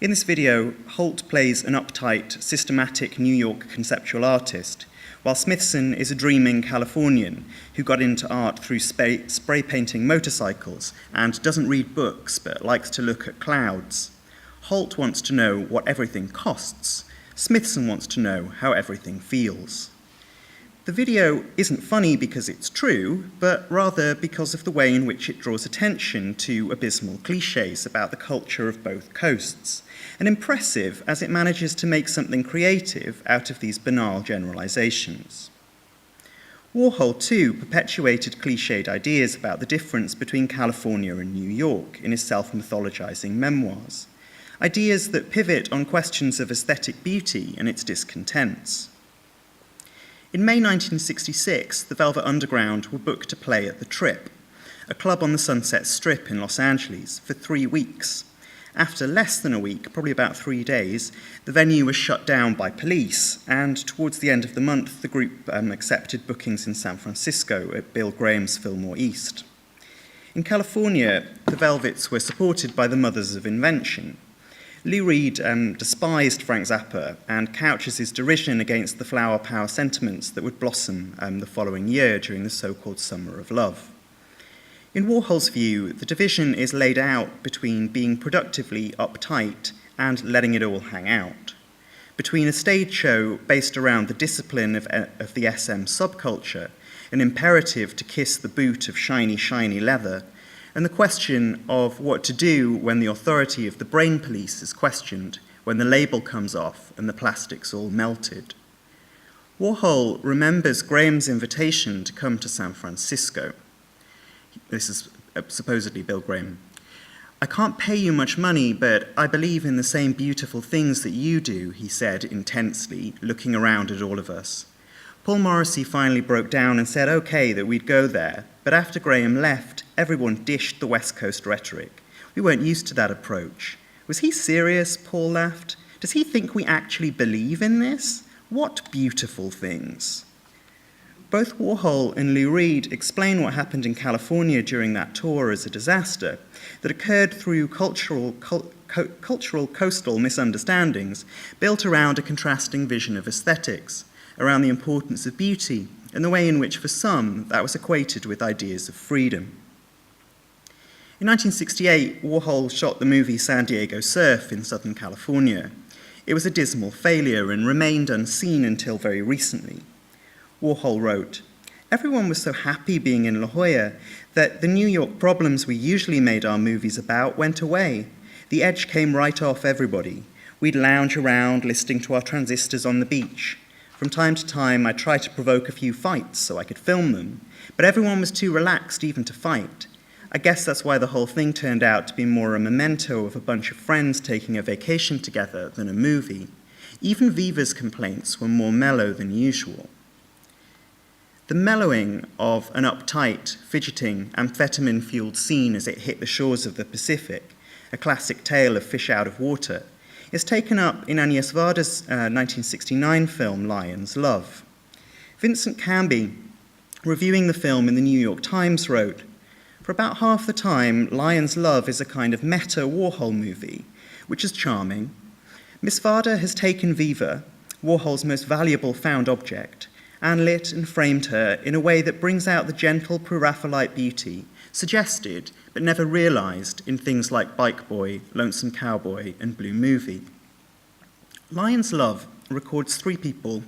In this video, Holt plays an uptight, systematic New York conceptual artist, while Smithson is a dreaming Californian who got into art through spray painting motorcycles and doesn't read books but likes to look at clouds. Holt wants to know what everything costs. Smithson wants to know how everything feels. The video isn't funny because it's true, but rather because of the way in which it draws attention to abysmal cliches about the culture of both coasts, and impressive as it manages to make something creative out of these banal generalizations. Warhol, too, perpetuated cliched ideas about the difference between California and New York in his self-mythologizing memoirs, ideas that pivot on questions of aesthetic beauty and its discontents. In May 1966, the Velvet Underground were booked to play at The Trip, a club on the Sunset Strip in Los Angeles, for 3 weeks. After less than a week, probably about 3 days, the venue was shut down by police, and towards the end of the month, the group accepted bookings in San Francisco at Bill Graham's Fillmore East. In California, the Velvets were supported by the Mothers of Invention. Lou Reed despised Frank Zappa and couches his derision against the flower power sentiments that would blossom the following year during the so-called Summer of Love. In Warhol's view, the division is laid out between being productively uptight and letting it all hang out, between a stage show based around the discipline of the SM subculture, an imperative to kiss the boot of shiny, shiny leather, and the question of what to do when the authority of the brain police is questioned, when the label comes off and the plastic's all melted. Warhol remembers Graham's invitation to come to San Francisco. This is supposedly Bill Graham. "I can't pay you much money, but I believe in the same beautiful things that you do," he said intensely, looking around at all of us. Paul Morrissey finally broke down and said okay that we'd go there, but after Graham left, everyone dished the West Coast rhetoric. We weren't used to that approach. Was he serious? Paul laughed. Does he think we actually believe in this? What beautiful things? Both Warhol and Lou Reed explain what happened in California during that tour as a disaster that occurred through cultural coastal misunderstandings built around a contrasting vision of aesthetics, around the importance of beauty, and the way in which, for some, that was equated with ideas of freedom. In 1968, Warhol shot the movie San Diego Surf in Southern California. It was a dismal failure and remained unseen until very recently. Warhol wrote, "Everyone was so happy being in La Jolla that the New York problems we usually made our movies about went away. The edge came right off everybody. We'd lounge around listening to our transistors on the beach. From time to time, I'd try to provoke a few fights so I could film them, but everyone was too relaxed even to fight. I guess that's why the whole thing turned out to be more a memento of a bunch of friends taking a vacation together than a movie. Even Viva's complaints were more mellow than usual. The mellowing of an uptight, fidgeting, amphetamine-fueled scene as it hit the shores of the Pacific, a classic tale of fish out of water, is taken up in Agnes Varda's 1969 film Lion's Love. Vincent Canby, reviewing the film in the New York Times, wrote, "For about half the time, Lion's Love is a kind of meta Warhol movie, which is charming. Miss Varda has taken Viva, Warhol's most valuable found object, and lit and framed her in a way that brings out the gentle pre-Raphaelite beauty, suggested but never realized in things like Bike Boy, Lonesome Cowboy, and Blue Movie. Lion's Love records three people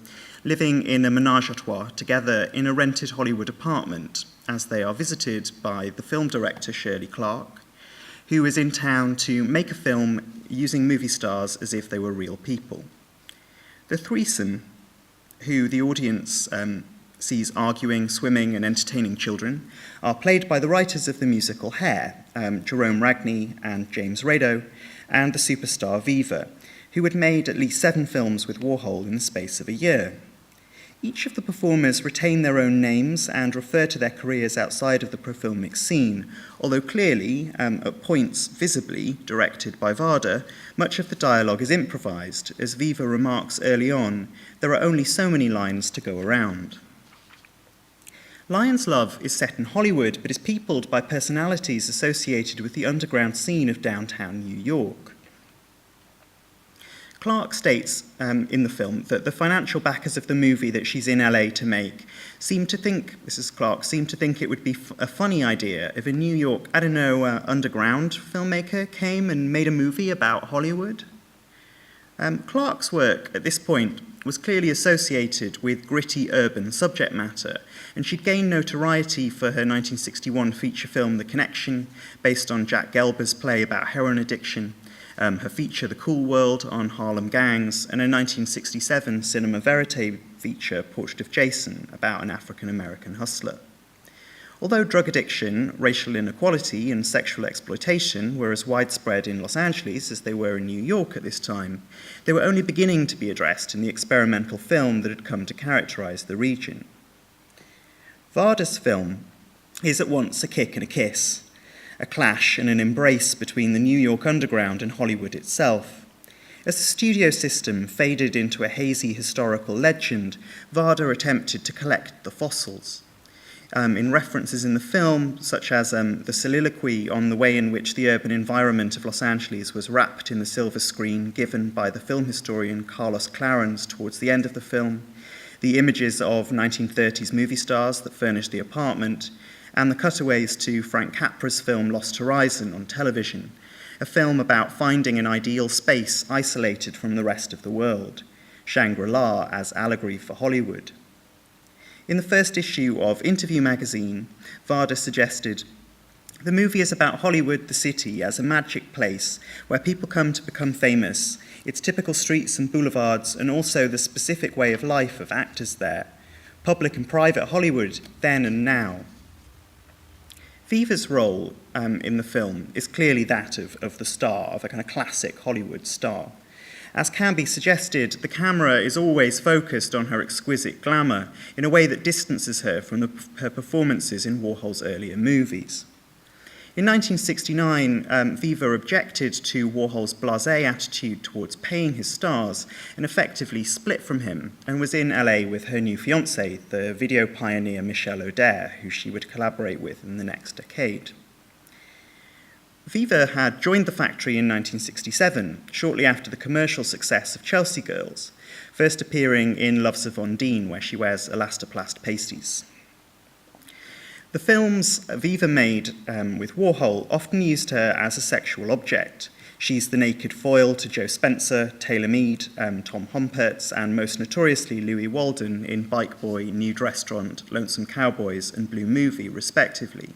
living in a menage a trois together in a rented Hollywood apartment as they are visited by the film director Shirley Clarke, who is in town to make a film using movie stars as if they were real people. The threesome, who the audience sees arguing, swimming, and entertaining children, are played by the writers of the musical Hair, Jerome Ragney and James Rado, and the superstar Viva, who had made at least 7 films with Warhol in the space of a year. Each of the performers retain their own names and refer to their careers outside of the profilmic scene, although clearly, at points visibly directed by Varda, much of the dialogue is improvised. As Viva remarks early on, there are only so many lines to go around. Lion's Love is set in Hollywood, but is peopled by personalities associated with the underground scene of downtown New York. Clarke states in the film that the financial backers of the movie that she's in LA to make Mrs. Clarke seemed to think it would be a funny idea if a New York, underground filmmaker came and made a movie about Hollywood. Clarke's work at this point was clearly associated with gritty urban subject matter, and she'd gained notoriety for her 1961 feature film The Connection, based on Jack Gelber's play about heroin addiction, her feature The Cool World on Harlem gangs, and a 1967 cinema verite feature Portrait of Jason about an African-American hustler. Although drug addiction, racial inequality, and sexual exploitation were as widespread in Los Angeles as they were in New York at this time, they were only beginning to be addressed in the experimental film that had come to characterize the region. Varda's film is at once a kick and a kiss, a clash and an embrace between the New York underground and Hollywood itself. As the studio system faded into a hazy historical legend, Varda attempted to collect the fossils. In references in the film, such as the soliloquy on the way in which the urban environment of Los Angeles was wrapped in the silver screen given by the film historian Carlos Clarence towards the end of the film, the images of 1930s movie stars that furnished the apartment, and the cutaways to Frank Capra's film Lost Horizon on television, a film about finding an ideal space isolated from the rest of the world, Shangri-La as allegory for Hollywood. In the first issue of Interview magazine, Varda suggested, "The movie is about Hollywood, the city, as a magic place where people come to become famous, its typical streets and boulevards, and also the specific way of life of actors there. Public and private Hollywood, then and now." Viva's role in the film is clearly that of the star, of a kind of classic Hollywood star. As can be suggested, the camera is always focused on her exquisite glamour in a way that distances her from her performances in Warhol's earlier movies. In 1969, Viva objected to Warhol's blasé attitude towards paying his stars and effectively split from him, and was in LA with her new fiancé, the video pioneer Michel O'Dare, who she would collaborate with in the next decade. Viva had joined the factory in 1967, shortly after the commercial success of Chelsea Girls, first appearing in Loves of Ondine, where she wears elastoplast pasties. The films Viva made with Warhol often used her as a sexual object. She's the naked foil to Joe Spencer, Taylor Mead, Tom Humpertz, and most notoriously Louis Walden in Bike Boy, Nude Restaurant, Lonesome Cowboys, and Blue Movie, respectively.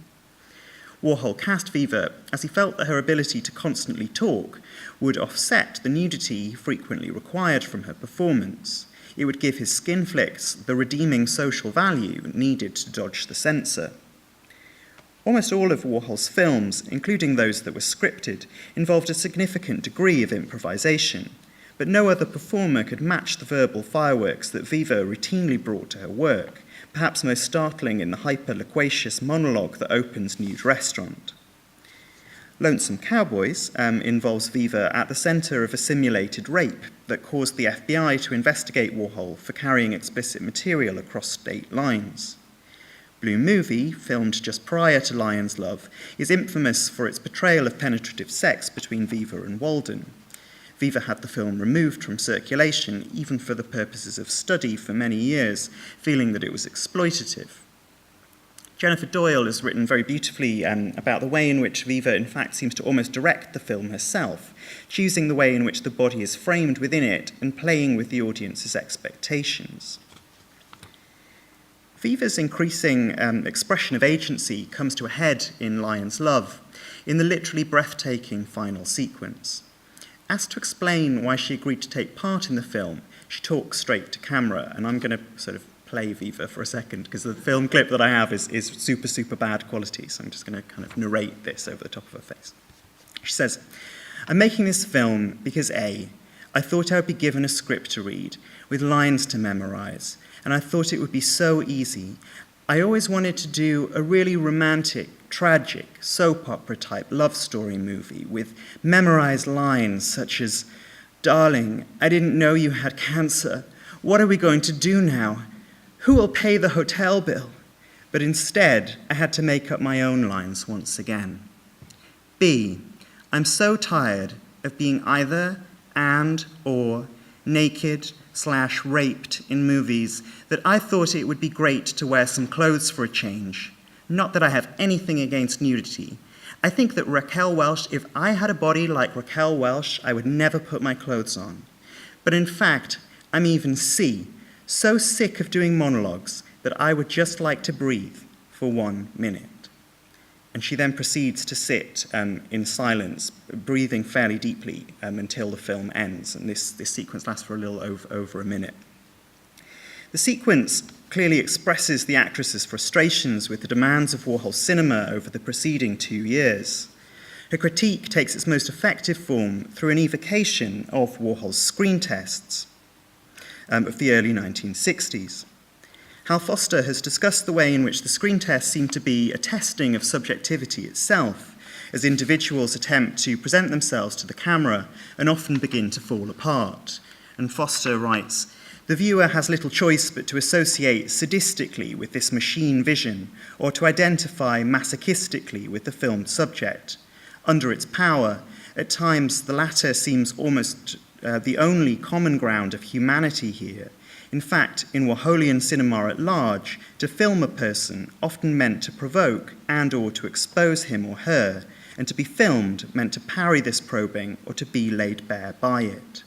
Warhol cast Viva as he felt that her ability to constantly talk would offset the nudity he frequently required from her performance. It would give his skin flicks the redeeming social value needed to dodge the censor. Almost all of Warhol's films, including those that were scripted, involved a significant degree of improvisation, but no other performer could match the verbal fireworks that Viva routinely brought to her work, perhaps most startling in the hyper-loquacious monologue that opens Nude Restaurant. Lonesome Cowboys involves Viva at the centre of a simulated rape that caused the FBI to investigate Warhol for carrying explicit material across state lines. Blue Movie, filmed just prior to Lion's Love, is infamous for its portrayal of penetrative sex between Viva and Walden. Viva had the film removed from circulation, even for the purposes of study, for many years, feeling that it was exploitative. Jennifer Doyle has written very beautifully about the way in which Viva, in fact, seems to almost direct the film herself, choosing the way in which the body is framed within it and playing with the audience's expectations. Viva's increasing expression of agency comes to a head in Lion's Love, in the literally breathtaking final sequence. Asked to explain why she agreed to take part in the film, she talks straight to camera, and I'm going to sort of play Viva for a second, because the film clip that I have is super, super bad quality, so I'm just going to kind of narrate this over the top of her face. She says, "I'm making this film because A, I thought I would be given a script to read, with lines to memorize, and I thought it would be so easy. I always wanted to do a really romantic, tragic, soap opera type love story movie with memorized lines such as, 'Darling, I didn't know you had cancer. What are we going to do now? Who will pay the hotel bill?' But instead, I had to make up my own lines once again. B, I'm so tired of being either and or naked/raped in movies that I thought it would be great to wear some clothes for a change. Not that I have anything against nudity. I think that Raquel Welch, if I had a body like Raquel Welch, I would never put my clothes on. But in fact, I'm even C, so sick of doing monologues that I would just like to breathe for 1 minute." And she then proceeds to sit in silence, breathing fairly deeply until the film ends. And this sequence lasts for a little over a minute. The sequence clearly expresses the actress's frustrations with the demands of Warhol's cinema over the preceding 2 years. Her critique takes its most effective form through an evocation of Warhol's screen tests of the early 1960s. Hal Foster has discussed the way in which the screen tests seem to be a testing of subjectivity itself, as individuals attempt to present themselves to the camera and often begin to fall apart. And Foster writes, "The viewer has little choice but to associate sadistically with this machine vision or to identify masochistically with the filmed subject. Under its power, at times the latter seems almost the only common ground of humanity here. In fact, in Warholian cinema at large, to film a person often meant to provoke and or to expose him or her, and to be filmed meant to parry this probing or to be laid bare by it.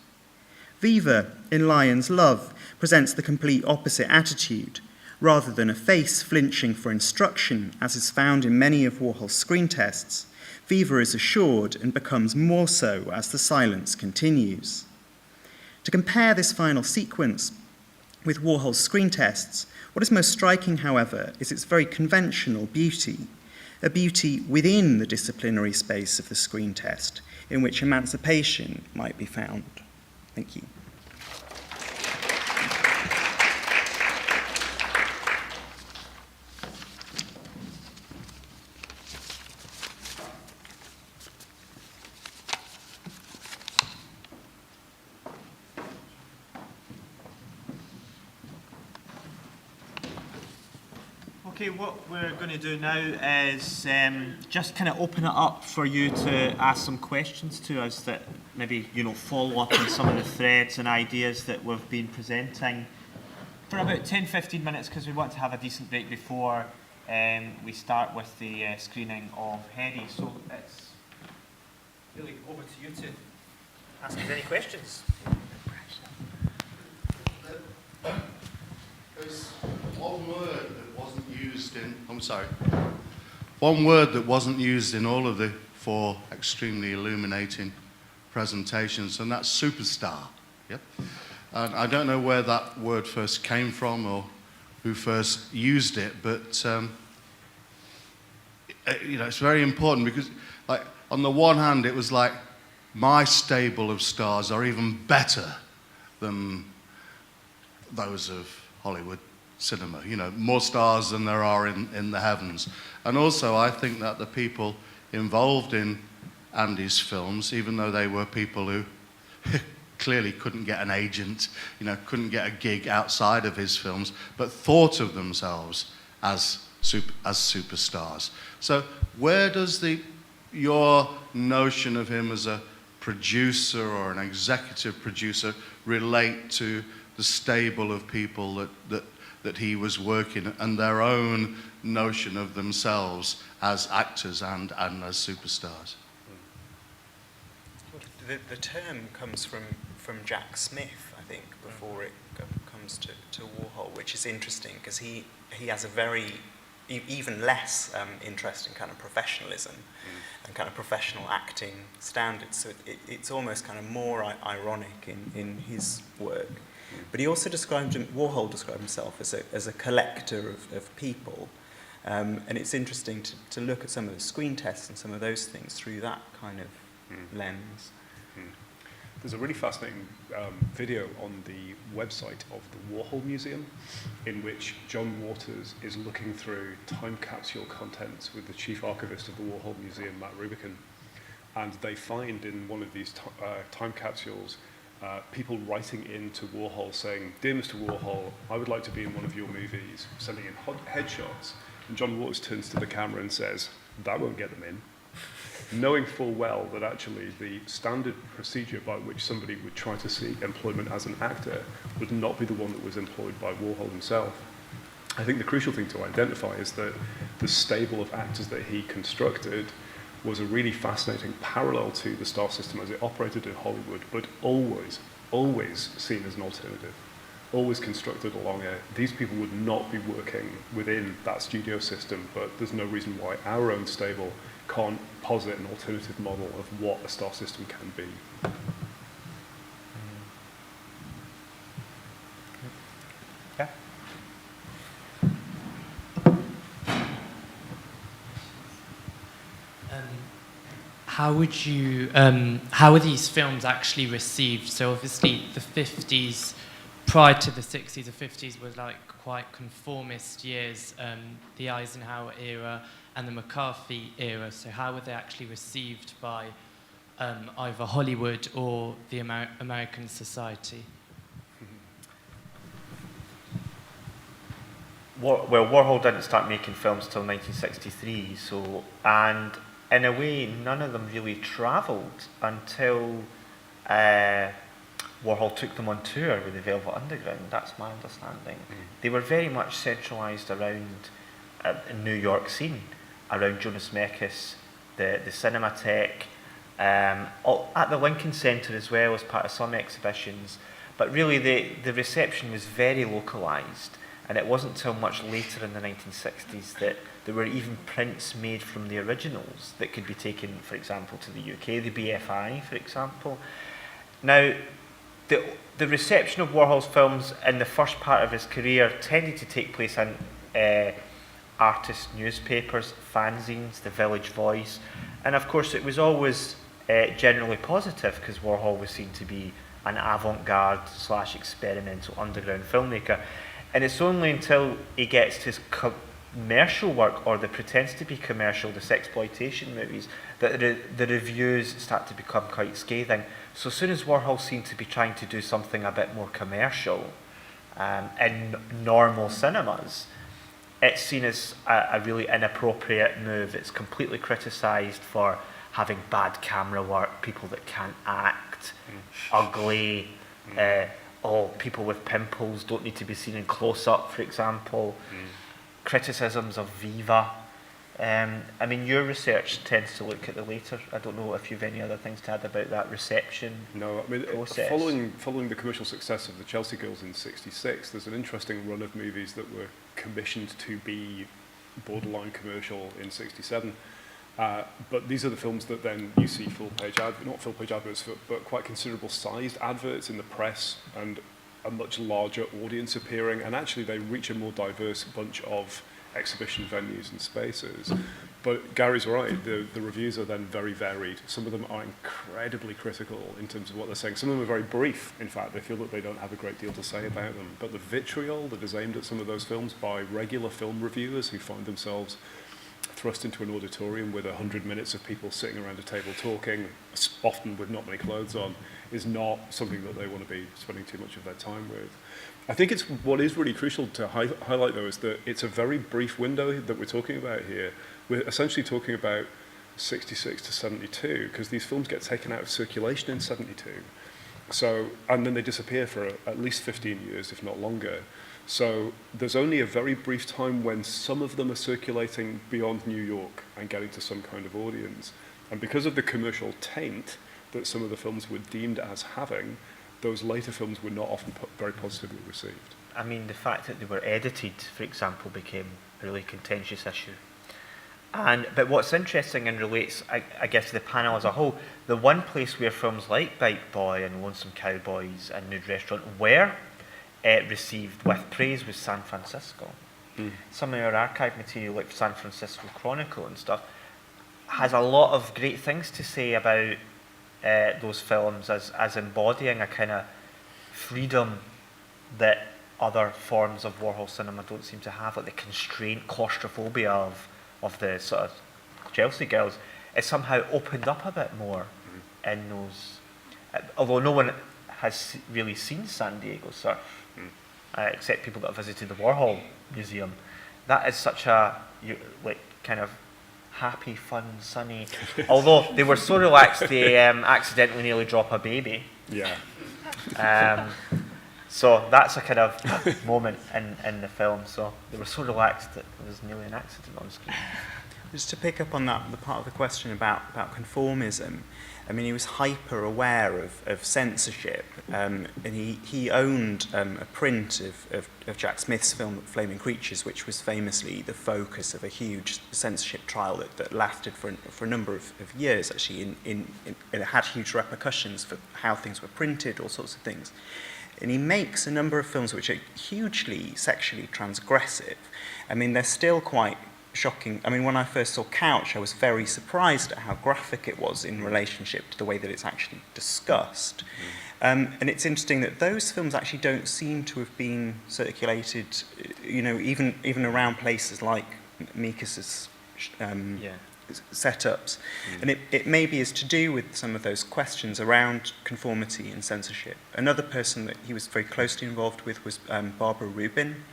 Viva, in Lion's Love, presents the complete opposite attitude. Rather than a face flinching for instruction, as is found in many of Warhol's screen tests, Viva is assured and becomes more so as the silence continues. To compare this final sequence with Warhol's screen tests, what is most striking, however, is its very conventional beauty, a beauty within the disciplinary space of the screen test, in which emancipation might be found. Thank you. Okay, what we're going to do now is just kind of open it up for you to ask some questions to us that maybe, follow up on some of the threads and ideas that we've been presenting for about 10-15 minutes, because we want to have a decent break before we start with the screening of Hedy. So it's really over to you to ask us any questions. There's one word that wasn't used in, I'm sorry. one word that wasn't used in all of the 4 extremely illuminating presentations, and that's superstar. Yep. And I don't know where that word first came from or who first used it, but it's very important because, like, on the one hand, it was like my stable of stars are even better than those of Hollywood cinema. More stars than there are in the heavens. And also, I think that the people involved in Andy's films, even though they were people who clearly couldn't get an agent, couldn't get a gig outside of his films, but thought of themselves as superstars. So where does your notion of him as a producer or an executive producer relate to the stable of people that he was working and their own notion of themselves as actors and as superstars? The term comes from Jack Smith, I think, before it comes to Warhol, which is interesting because he has a very even less interest in kind of professionalism and kind of professional acting standards. So it's almost kind of more ironic in his work. But he also Warhol described himself as a collector of people. And it's interesting to look at some of the screen tests and some of those things through that kind of lens. There's a really fascinating video on the website of the Warhol Museum in which John Waters is looking through time capsule contents with the chief archivist of the Warhol Museum, Matt Rubin. And they find in one of these time capsules people writing in to Warhol saying, "Dear Mr. Warhol, I would like to be in one of your movies," sending in headshots. And John Waters turns to the camera and says, "That won't get them in," knowing full well that actually the standard procedure by which somebody would try to seek employment as an actor would not be the one that was employed by Warhol himself. I think the crucial thing to identify is that the stable of actors that he constructed was a really fascinating parallel to the star system as it operated in Hollywood, but always seen as an alternative, always constructed along these people would not be working within that studio system, but there's no reason why our own stable can't posit an alternative model of what a star system can be. Yeah. How were these films actually received? So obviously the 50s, prior to the 60s, the 50s was like quite conformist years, the Eisenhower era and the McCarthy era. So how were they actually received by either Hollywood or the American society? Well, Warhol didn't start making films till 1963, and in a way, none of them really travelled until Warhol took them on tour with the Velvet Underground. That's my understanding. They were very much centralised around the New York scene, around Jonas Mekas, the Cinematheque, at the Lincoln Centre as well as part of some exhibitions. But really, the reception was very localised. And it wasn't until much later in the 1960s that there were even prints made from the originals that could be taken, for example, to the UK, the BFI, for example. Now, the reception of Warhol's films in the first part of his career tended to take place in artist newspapers, fanzines, the Village Voice, and of course it was always generally positive because Warhol was seen to be an avant-garde / experimental underground filmmaker. And it's only until he gets to his commercial work, or that pretends to be commercial, the sexploitation movies, that the reviews start to become quite scathing. So as soon as Warhol seemed to be trying to do something a bit more commercial in normal cinemas, it's seen as a really inappropriate move. It's completely criticised for having bad camera work, people that can't act, ugly, people with pimples don't need to be seen in close-up, for example. Criticisms of Viva. I mean, your research tends to look at the later. I don't know if you've any other things to add about that reception. No, I mean, process. Following the commercial success of the Chelsea Girls in '66, there's an interesting run of movies that were commissioned to be borderline commercial in '67. But these are the films that then you see not full-page adverts, but quite considerable sized adverts in the press and a much larger audience appearing, and actually they reach a more diverse bunch of exhibition venues and spaces. But Gary's right, the reviews are then very varied. Some of them are incredibly critical in terms of what they're saying. Some of them are very brief, in fact. They feel that they don't have a great deal to say about them. But the vitriol that is aimed at some of those films by regular film reviewers who find themselves thrust into an auditorium with 100 minutes of people sitting around a table talking, often with not many clothes on, is not something that they want to be spending too much of their time with. I think what is really crucial to highlight, though, is that it's a very brief window that we're talking about here. We're essentially talking about 66 to 72, because these films get taken out of circulation in 72. So, and then they disappear for at least 15 years, if not longer. So there's only a very brief time when some of them are circulating beyond New York and getting to some kind of audience. And because of the commercial taint that some of the films were deemed as having, those later films were not often very positively received. I mean, the fact that they were edited, for example, became a really contentious issue. But what's interesting and relates, I guess, to the panel as a whole, the one place where films like Bike Boy and Lonesome Cowboys and Nude Restaurant were received with praise was San Francisco. Some of our archive material, like San Francisco Chronicle and stuff, has a lot of great things to say about those films as embodying a kind of freedom that other forms of Warhol cinema don't seem to have, like the constraint, claustrophobia of the sort of Chelsea Girls. It somehow opened up a bit more in those, although no one has really seen San Diego Surf, except people that have visited the Warhol Museum. That is such a kind of happy, fun, sunny. Although they were so relaxed, they accidentally nearly drop a baby. Yeah. So that's a kind of moment in the film. So they were so relaxed that there was nearly an accident on screen. Just to pick up on that, the part of the question about conformism, I mean, he was hyper aware of censorship, and he owned a print of Jack Smith's film Flaming Creatures, which was famously the focus of a huge censorship trial that lasted for a number of years, actually. It had huge repercussions for how things were printed, all sorts of things. And he makes a number of films which are hugely sexually transgressive. I mean, they're still quite shocking. I mean, when I first saw Couch, I was very surprised at how graphic it was in relationship to the way that it's actually discussed. And it's interesting that those films actually don't seem to have been circulated, even around places like Mikas's setups. And it maybe is to do with some of those questions around conformity and censorship. Another person that he was very closely involved with was Barbara Rubin.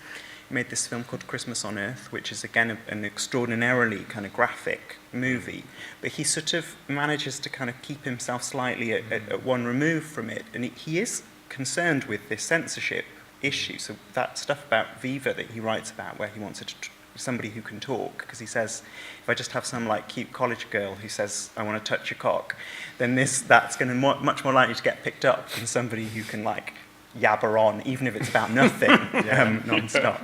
He made this film called Christmas on Earth, which is again an extraordinarily kind of graphic movie, but he sort of manages to kind of keep himself slightly at one remove from it, and he is concerned with this censorship issue. So that stuff about Viva that he writes about, where he wants somebody who can talk, because he says, if I just have some like cute college girl who says, I want to touch your cock, then that's going to much more likely to get picked up than somebody who can like yabber on, even if it's about nothing, non-stop.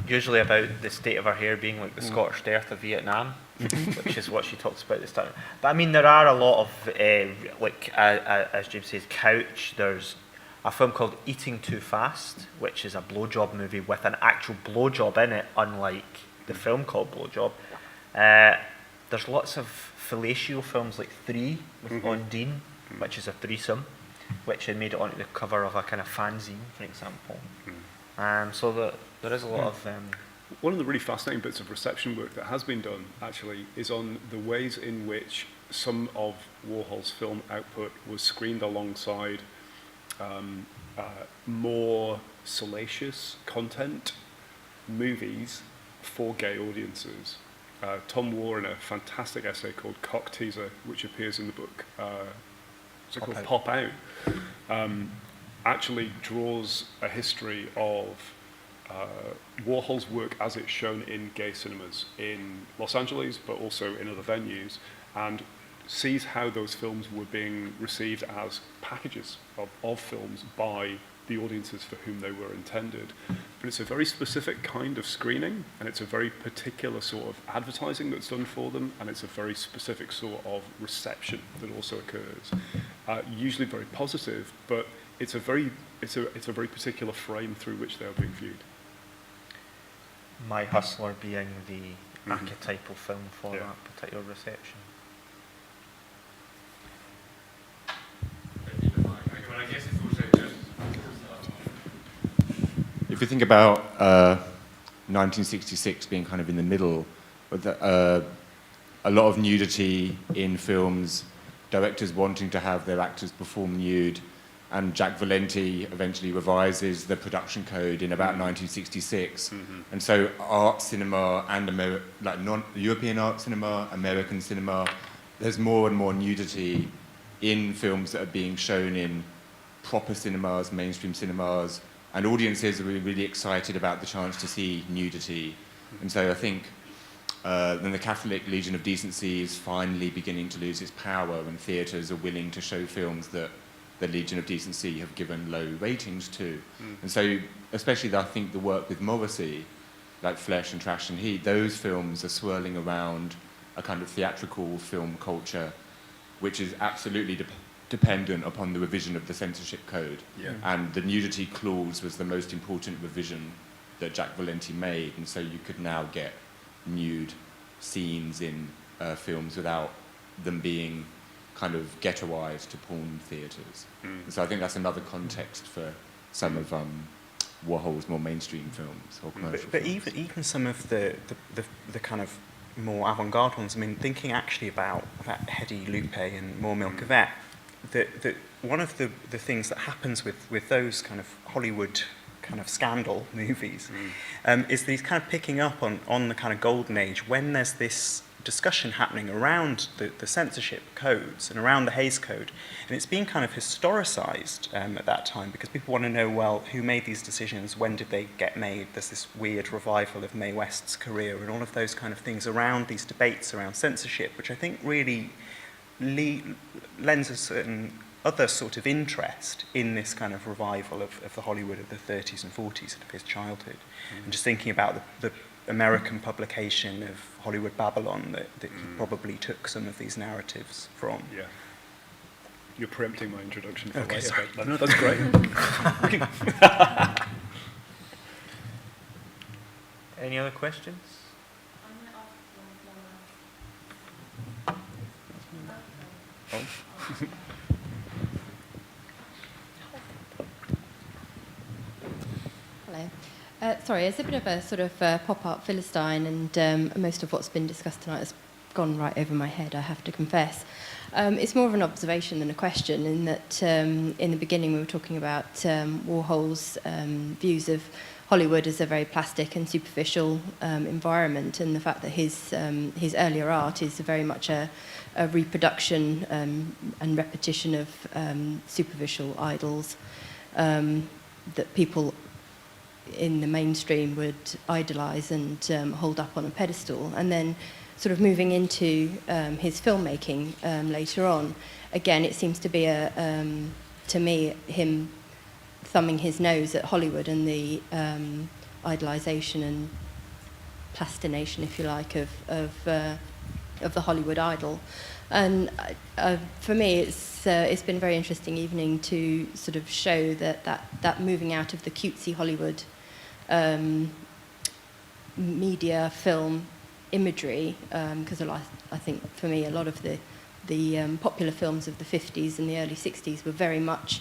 Usually about the state of her hair being like the scorched earth of Vietnam, which is what she talks about at the start. But I mean, there are a lot of, as James says, Couch. There's a film called Eating Too Fast, which is a blowjob movie with an actual blowjob in it, unlike the film called Blowjob. There's lots of fellatio films like 3 with Ondine, which is a threesome, which had made it onto the cover of a kind of fanzine, for example. So there is a lot of... One of the really fascinating bits of reception work that has been done, actually, is on the ways in which some of Warhol's film output was screened alongside more salacious content movies for gay audiences. Tom Waugh, in a fantastic essay called Cock Teaser, which appears in the book, Pop Out, actually draws a history of Warhol's work as it's shown in gay cinemas in Los Angeles, but also in other venues, and sees how those films were being received as packages of films by the audiences for whom they were intended. But it's a very specific kind of screening, and it's a very particular sort of advertising that's done for them, and it's a very specific sort of reception that also occurs. Usually very positive, but it's a very particular frame through which they are being viewed. My Hustler being the archetypal film for that particular reception. If you think about 1966 being kind of in the middle, with a lot of nudity in films, directors wanting to have their actors perform nude, and Jack Valenti eventually revises the production code in about 1966. And so art cinema and European art cinema, American cinema, there's more and more nudity in films that are being shown in proper cinemas, mainstream cinemas, and audiences are really excited about the chance to see nudity. And so I think then the Catholic Legion of Decency is finally beginning to lose its power, and theatres are willing to show films that the Legion of Decency have given low ratings to. And so, especially I think the work with Morrissey, like Flesh and Trash and Heat, those films are swirling around a kind of theatrical film culture, which is absolutely dependent upon the revision of the censorship code. And the nudity clause was the most important revision that Jack Valenti made, and so you could now get nude scenes in films without them being kind of ghettoized to porn theatres. And so I think that's another context for some of Warhol's more mainstream films or commercial But films. even some of the kind of more avant-garde ones, I mean, thinking actually about Hedy Lupe and More Milk Yvette, that one of the things that happens with those kind of Hollywood kind of scandal movies is these kind of picking up on the kind of golden age when there's this discussion happening around the censorship codes and around the Hays Code, and it's being kind of historicised at that time because people want to know, well, who made these decisions, when did they get made, there's this weird revival of Mae West's career and all of those kind of things around these debates around censorship, which I think really lends a certain other sort of interest in this kind of revival of the Hollywood of the 30s and 40s and of his childhood. And just thinking about the American publication of Hollywood Babylon that he probably took some of these narratives from. Yeah. You're preempting my introduction for Okay, later. sorry. No, that's great. Any other questions? Hello. Sorry, it's a bit of a sort of pop art Philistine, and most of what's been discussed tonight has gone right over my head, I have to confess. It's more of an observation than a question, in that in the beginning we were talking about Warhol's views of Hollywood as a very plastic and superficial environment, and the fact that his earlier art is very much a reproduction and repetition of superficial idols that people in the mainstream would idolise and hold up on a pedestal. And then sort of moving into his filmmaking later on, again, it seems to be, to me, him thumbing his nose at Hollywood and the idolisation and plastination, if you like, of the Hollywood idol. And for me, it's been a very interesting evening to sort of show that moving out of the cutesy Hollywood media film imagery, because I think for me a lot of the popular films of the 50s and the early 60s were very much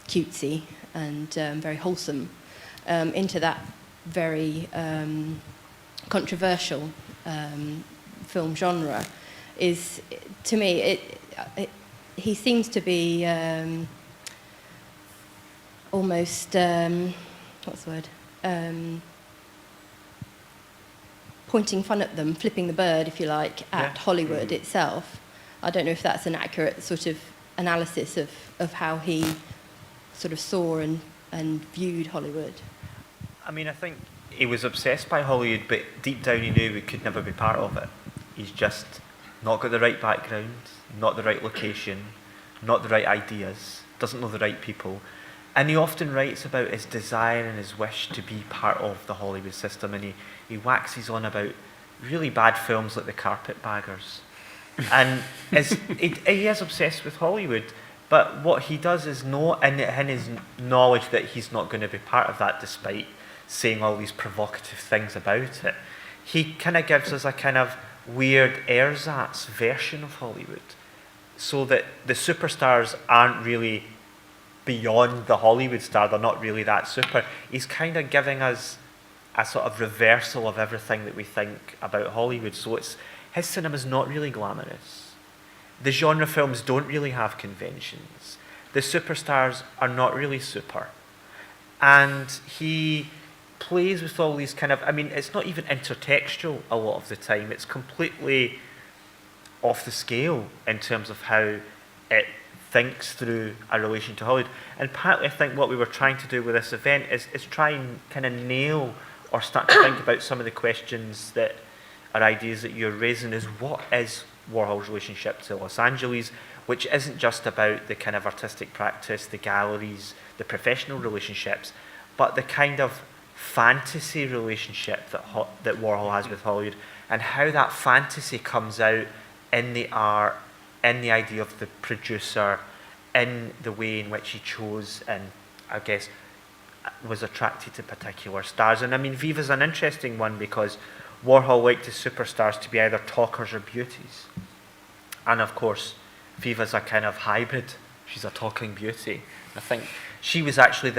cutesy and very wholesome, into that very controversial film genre. Is, to me, he seems to be almost, what's the word, pointing fun at them, flipping the bird, if you like, at Hollywood itself. I don't know if that's an accurate sort of analysis of how he sort of saw and viewed Hollywood. I mean, I think he was obsessed by Hollywood, but deep down he knew he could never be part of it. He's just not got the right background, not the right location, not the right ideas, doesn't know the right people. And he often writes about his desire and his wish to be part of the Hollywood system, and he waxes on about really bad films like The Carpetbaggers. And he is obsessed with Hollywood, but what he does is know, in his knowledge that he's not going to be part of that, despite saying all these provocative things about it, he kind of gives us a kind of weird ersatz version of Hollywood, so that the superstars aren't really beyond the Hollywood star, they're not really that super. He's kind of giving us a sort of reversal of everything that we think about Hollywood. So his cinema's not really glamorous. The genre films don't really have conventions. The superstars are not really super. And he plays with all these kind of, I mean, it's not even intertextual a lot of the time. It's completely off the scale in terms of how it thinks through a relation to Hollywood. And partly I think what we were trying to do with this event is try and kind of nail or start to think about some of the questions that are ideas that you're raising, is what is Warhol's relationship to Los Angeles, which isn't just about the kind of artistic practice, the galleries, the professional relationships, but the kind of fantasy relationship that Warhol has with Hollywood, and how that fantasy comes out in the art, in the idea of the producer, in the way in which he chose and, I guess, was attracted to particular stars. And I mean, Viva's an interesting one because Warhol liked his superstars to be either talkers or beauties. And of course, Viva's a kind of hybrid. She's a talking beauty. I think she was actually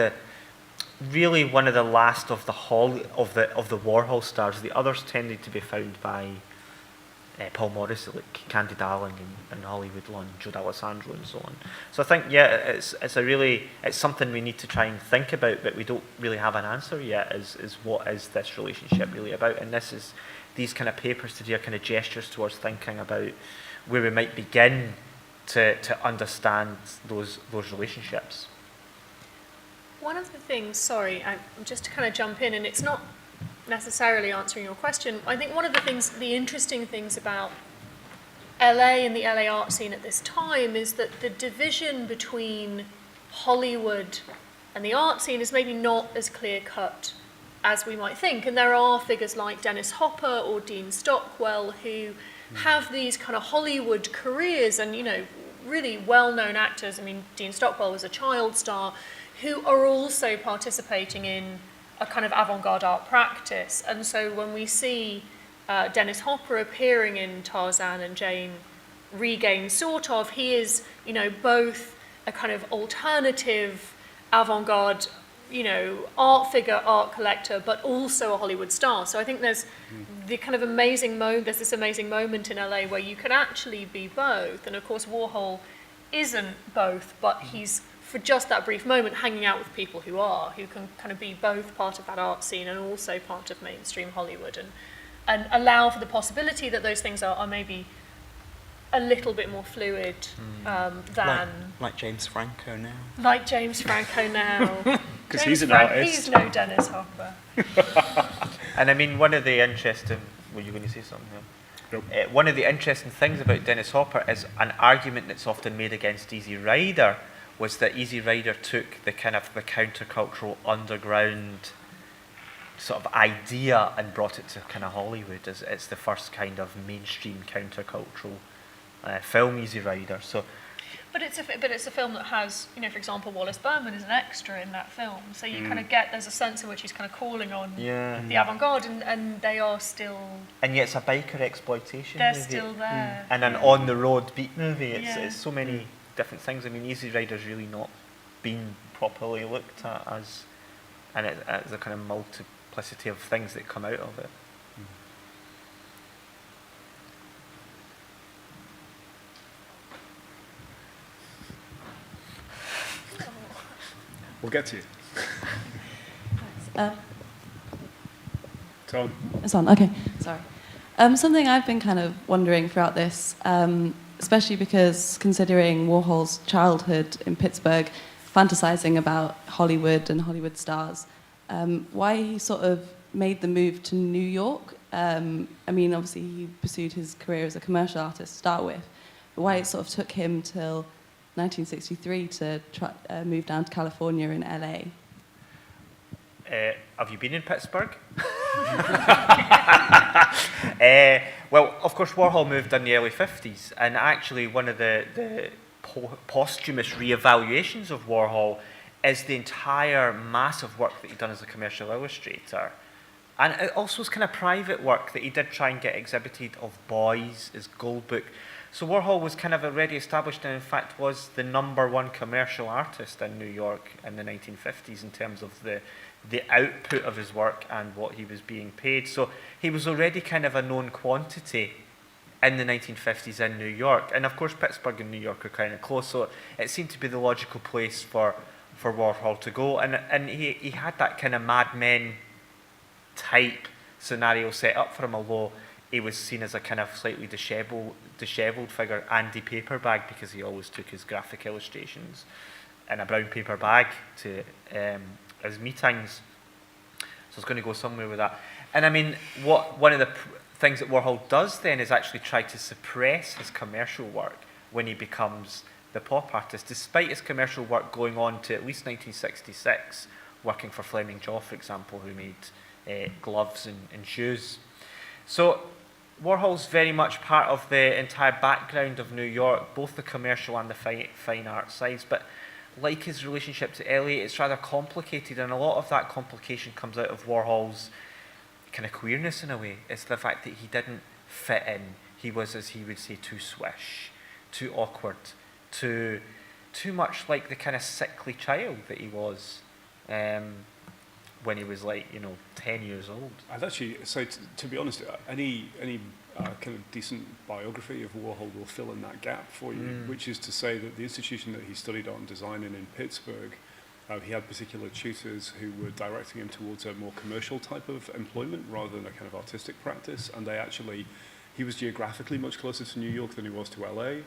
really one of the last of the Warhol stars. The others tended to be found by Paul Morrissey, like Candy Darling and Hollywood Lawn, Joe D'Alessandro and so on. So I think, yeah, it's something we need to try and think about, but we don't really have an answer yet, is what is this relationship really about? And these kind of papers today are kind of gestures towards thinking about where we might begin to understand those relationships. One of the things, sorry, just to kind of jump in, and it's not necessarily answering your question, I think one of the interesting things about LA and the LA art scene at this time is that the division between Hollywood and the art scene is maybe not as clear-cut as we might think. And there are figures like Dennis Hopper or Dean Stockwell who have these kind of Hollywood careers, and, you know, really well-known actors. I mean, Dean Stockwell was a child star, who are also participating in a kind of avant-garde art practice. And so when we see Dennis Hopper appearing in Tarzan and Jane Regain, sort of, he is, you know, both a kind of alternative avant-garde, you know, art figure, art collector, but also a Hollywood star. So I think there's the kind of there's this amazing moment in LA where you can actually be both. And of course Warhol isn't both, but he's, for just that brief moment, hanging out with people who can kind of be both part of that art scene and also part of mainstream Hollywood, and allow for the possibility that those things are maybe a little bit more fluid than... Like James Franco now. Like James Franco now. Because he's an artist. He's no Dennis Hopper. And I mean, one of the interesting... Were you going to say something? Nope. One of the interesting things about Dennis Hopper is an argument that's often made against Easy Rider, was that Easy Rider took the kind of the countercultural underground sort of idea and brought it to kind of Hollywood. It's the first kind of mainstream countercultural film, Easy Rider. So, but it's a film that has, you know, for example, Wallace Berman is an extra in that film. So you kind of get, there's a sense in which he's kind of calling on the avant-garde, and they are still... And yet it's a biker exploitation they're movie. Still there. And an on-the-road beat movie. It's so many different things. I mean, Easy Rider's really not been properly looked at as, and it's a kind of multiplicity of things that come out of it. We'll get to you. Tom. It's on, okay, sorry. Something I've been kind of wondering throughout this, especially because considering Warhol's childhood in Pittsburgh, fantasizing about Hollywood and Hollywood stars, why he sort of made the move to New York. I mean, obviously he pursued his career as a commercial artist to start with, but why it sort of took him till 1963 to move down to California in LA? Have you been in Pittsburgh? Well, of course, Warhol moved in the early 50s, and actually one of the posthumous re-evaluations of Warhol is the entire massive work that he'd done as a commercial illustrator. And it also was kind of private work that he did try and get exhibited of boys, his gold book. So Warhol was kind of already established and in fact was the #1 commercial artist in New York in the 1950s in terms of the output of his work and what he was being paid. So he was already kind of a known quantity in the 1950s in New York. And of course Pittsburgh and New York are kind of close, so it seemed to be the logical place for Warhol to go. And he had that kind of Mad Men type scenario set up for him, although he was seen as a kind of slightly dishevelled figure. Andy paper bag, because he always took his graphic illustrations in a brown paper bag to his meetings. So I was going to go somewhere with that. And I mean, one of the things that Warhol does then is actually try to suppress his commercial work when he becomes the pop artist, despite his commercial work going on to at least 1966, working for Fleming Jaw, for example, who made gloves and shoes. So Warhol's very much part of the entire background of New York, both the commercial and the fine art sides, but like his relationship to LA, it's rather complicated, and a lot of that complication comes out of Warhol's kind of queerness in a way. It's the fact that he didn't fit in. He was, as he would say, too swish, too awkward, too much like the kind of sickly child that he was when he was 10 years old. I'd actually say, to be honest, any kind of decent biography of Warhol will fill in that gap for you, which is to say that the institution that he studied art and design in Pittsburgh, he had particular tutors who were directing him towards a more commercial type of employment rather than a kind of artistic practice, and he was geographically much closer to New York than he was to LA.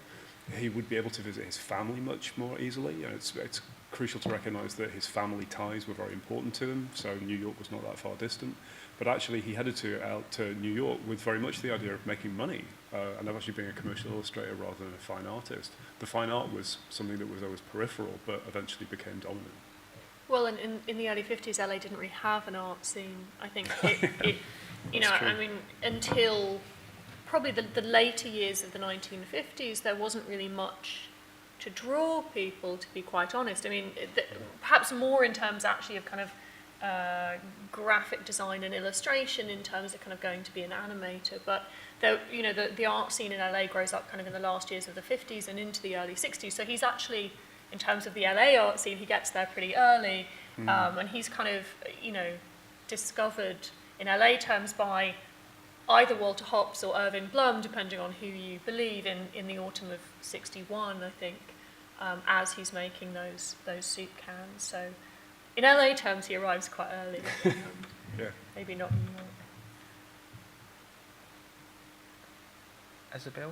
He would be able to visit his family much more easily, and it's crucial to recognise that his family ties were very important to him, so New York was not that far distant. But actually he headed out to New York with very much the idea of making money, and of actually being a commercial illustrator rather than a fine artist. The fine art was something that was always peripheral, but eventually became dominant. Well, in the early 50s, LA didn't really have an art scene. I think until probably the later years of the 1950s, there wasn't really much to draw people, to be quite honest. I mean, perhaps more in terms actually of kind of graphic design and illustration in terms of kind of going to be an animator. But the art scene in LA grows up kind of in the last years of the 50s and into the early 60s. So he's actually, in terms of the LA art scene, he gets there pretty early. And he's kind of, discovered in LA terms by either Walter Hopps or Irving Blum, depending on who you believe, in the autumn of 61, I think, as he's making those soup cans. So in LA terms, he arrives quite early. Maybe not in New York. Isabel?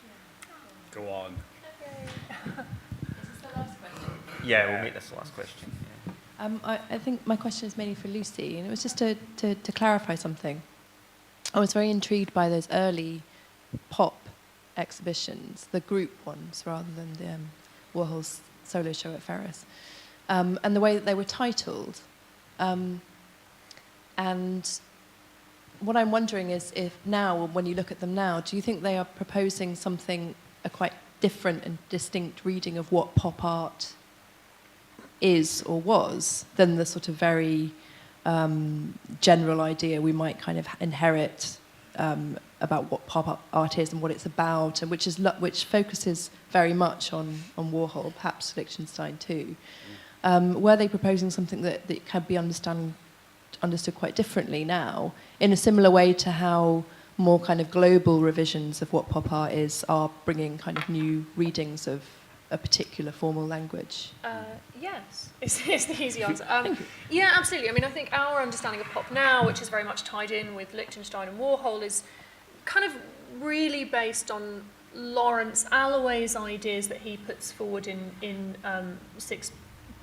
Yeah. Go on. Okay. Is this the last question? Yeah, we'll make this the last question. I think my question is mainly for Lucy, and it was just to clarify something. I was very intrigued by those early pop exhibitions, the group ones rather than the Warhol's solo show at Ferus, and the way that they were titled. And what I'm wondering is if now, when you look at them now, do you think they are proposing a quite different and distinct reading of what pop art is or was than the sort of very general idea we might kind of inherit about what pop art is and what it's about, and which focuses very much on Warhol, perhaps Lichtenstein too. Were they proposing something that can be understood quite differently now, in a similar way to how more kind of global revisions of what pop art is are bringing kind of new readings of a particular formal language? Yes, is the easy answer. Yeah, absolutely. I mean, I think our understanding of pop now, which is very much tied in with Lichtenstein and Warhol, is kind of really based on Lawrence Alloway's ideas that he puts forward in Six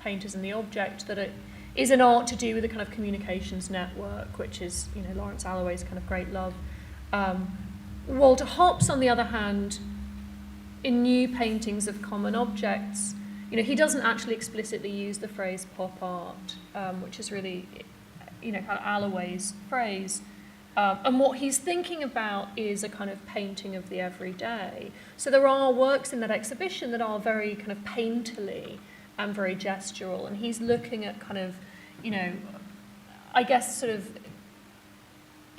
Painters and the Object, that it is an art to do with a kind of communications network, which is, Lawrence Alloway's kind of great love. Walter Hopps, on the other hand, in new paintings of common objects, you know, he doesn't actually explicitly use the phrase pop art, which is really, you know, kind of Allaway's phrase. And what he's thinking about is a kind of painting of the everyday. So there are works in that exhibition that are very kind of painterly and very gestural, and he's looking at kind of, you know, I guess sort of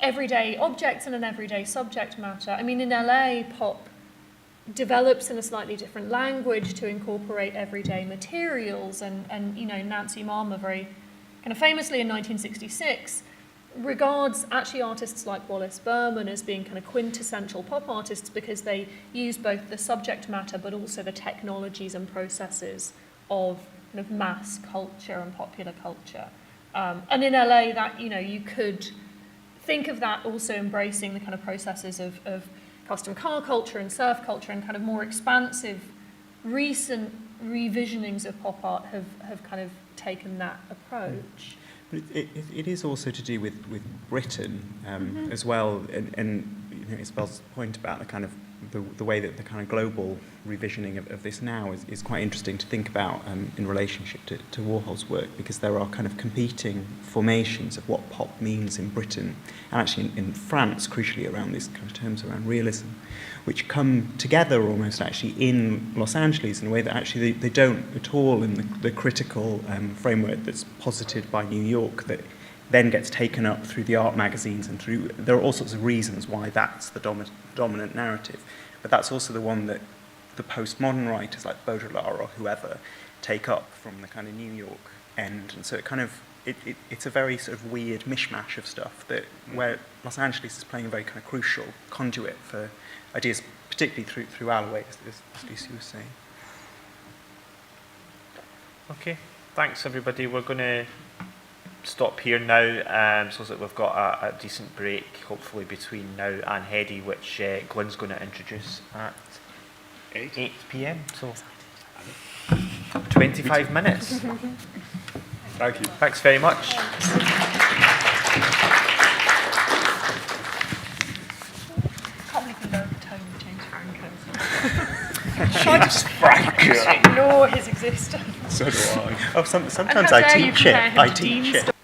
everyday objects and an everyday subject matter. I mean, in LA, pop develops in a slightly different language to incorporate everyday materials, and you know, Nancy Marmer very kind of famously in 1966 regards actually artists like Wallace Berman as being kind of quintessential pop artists because they use both the subject matter but also the technologies and processes of kind of mass culture and popular culture. And in LA, that, you know, you could think of that also embracing the kind of processes of custom car culture and surf culture, and kind of more expansive recent revisionings of pop art have kind of taken that approach. But it is also to do with Britain as well, and you know, Isabel's point about the kind of the way that the kind of global revisioning of this now is quite interesting to think about in relationship to Warhol's work, because there are kind of competing formations of what pop means in Britain, and actually in France, crucially around these kind of terms around realism, which come together almost actually in Los Angeles in a way that actually they don't at all in the critical framework that's posited by New York, that then gets taken up through the art magazines and through, there are all sorts of reasons why that's the dominant narrative. But that's also the one that the postmodern writers like Baudrillard or whoever take up from the kind of New York end. And so it kind of, it's a very sort of weird mishmash of stuff that where Los Angeles is playing a very kind of crucial conduit for ideas, particularly through Allaway, as Lucy was saying. Okay, thanks everybody. We're going to stop here now, so that we've got a decent break, hopefully between now and Hedy, which Glyn's going to introduce at 8 p.m. So 25 minutes. Thank you. Thanks very much. James Franco. Ignore his existence. So do I. Oh, sometimes I teach it. I teach it.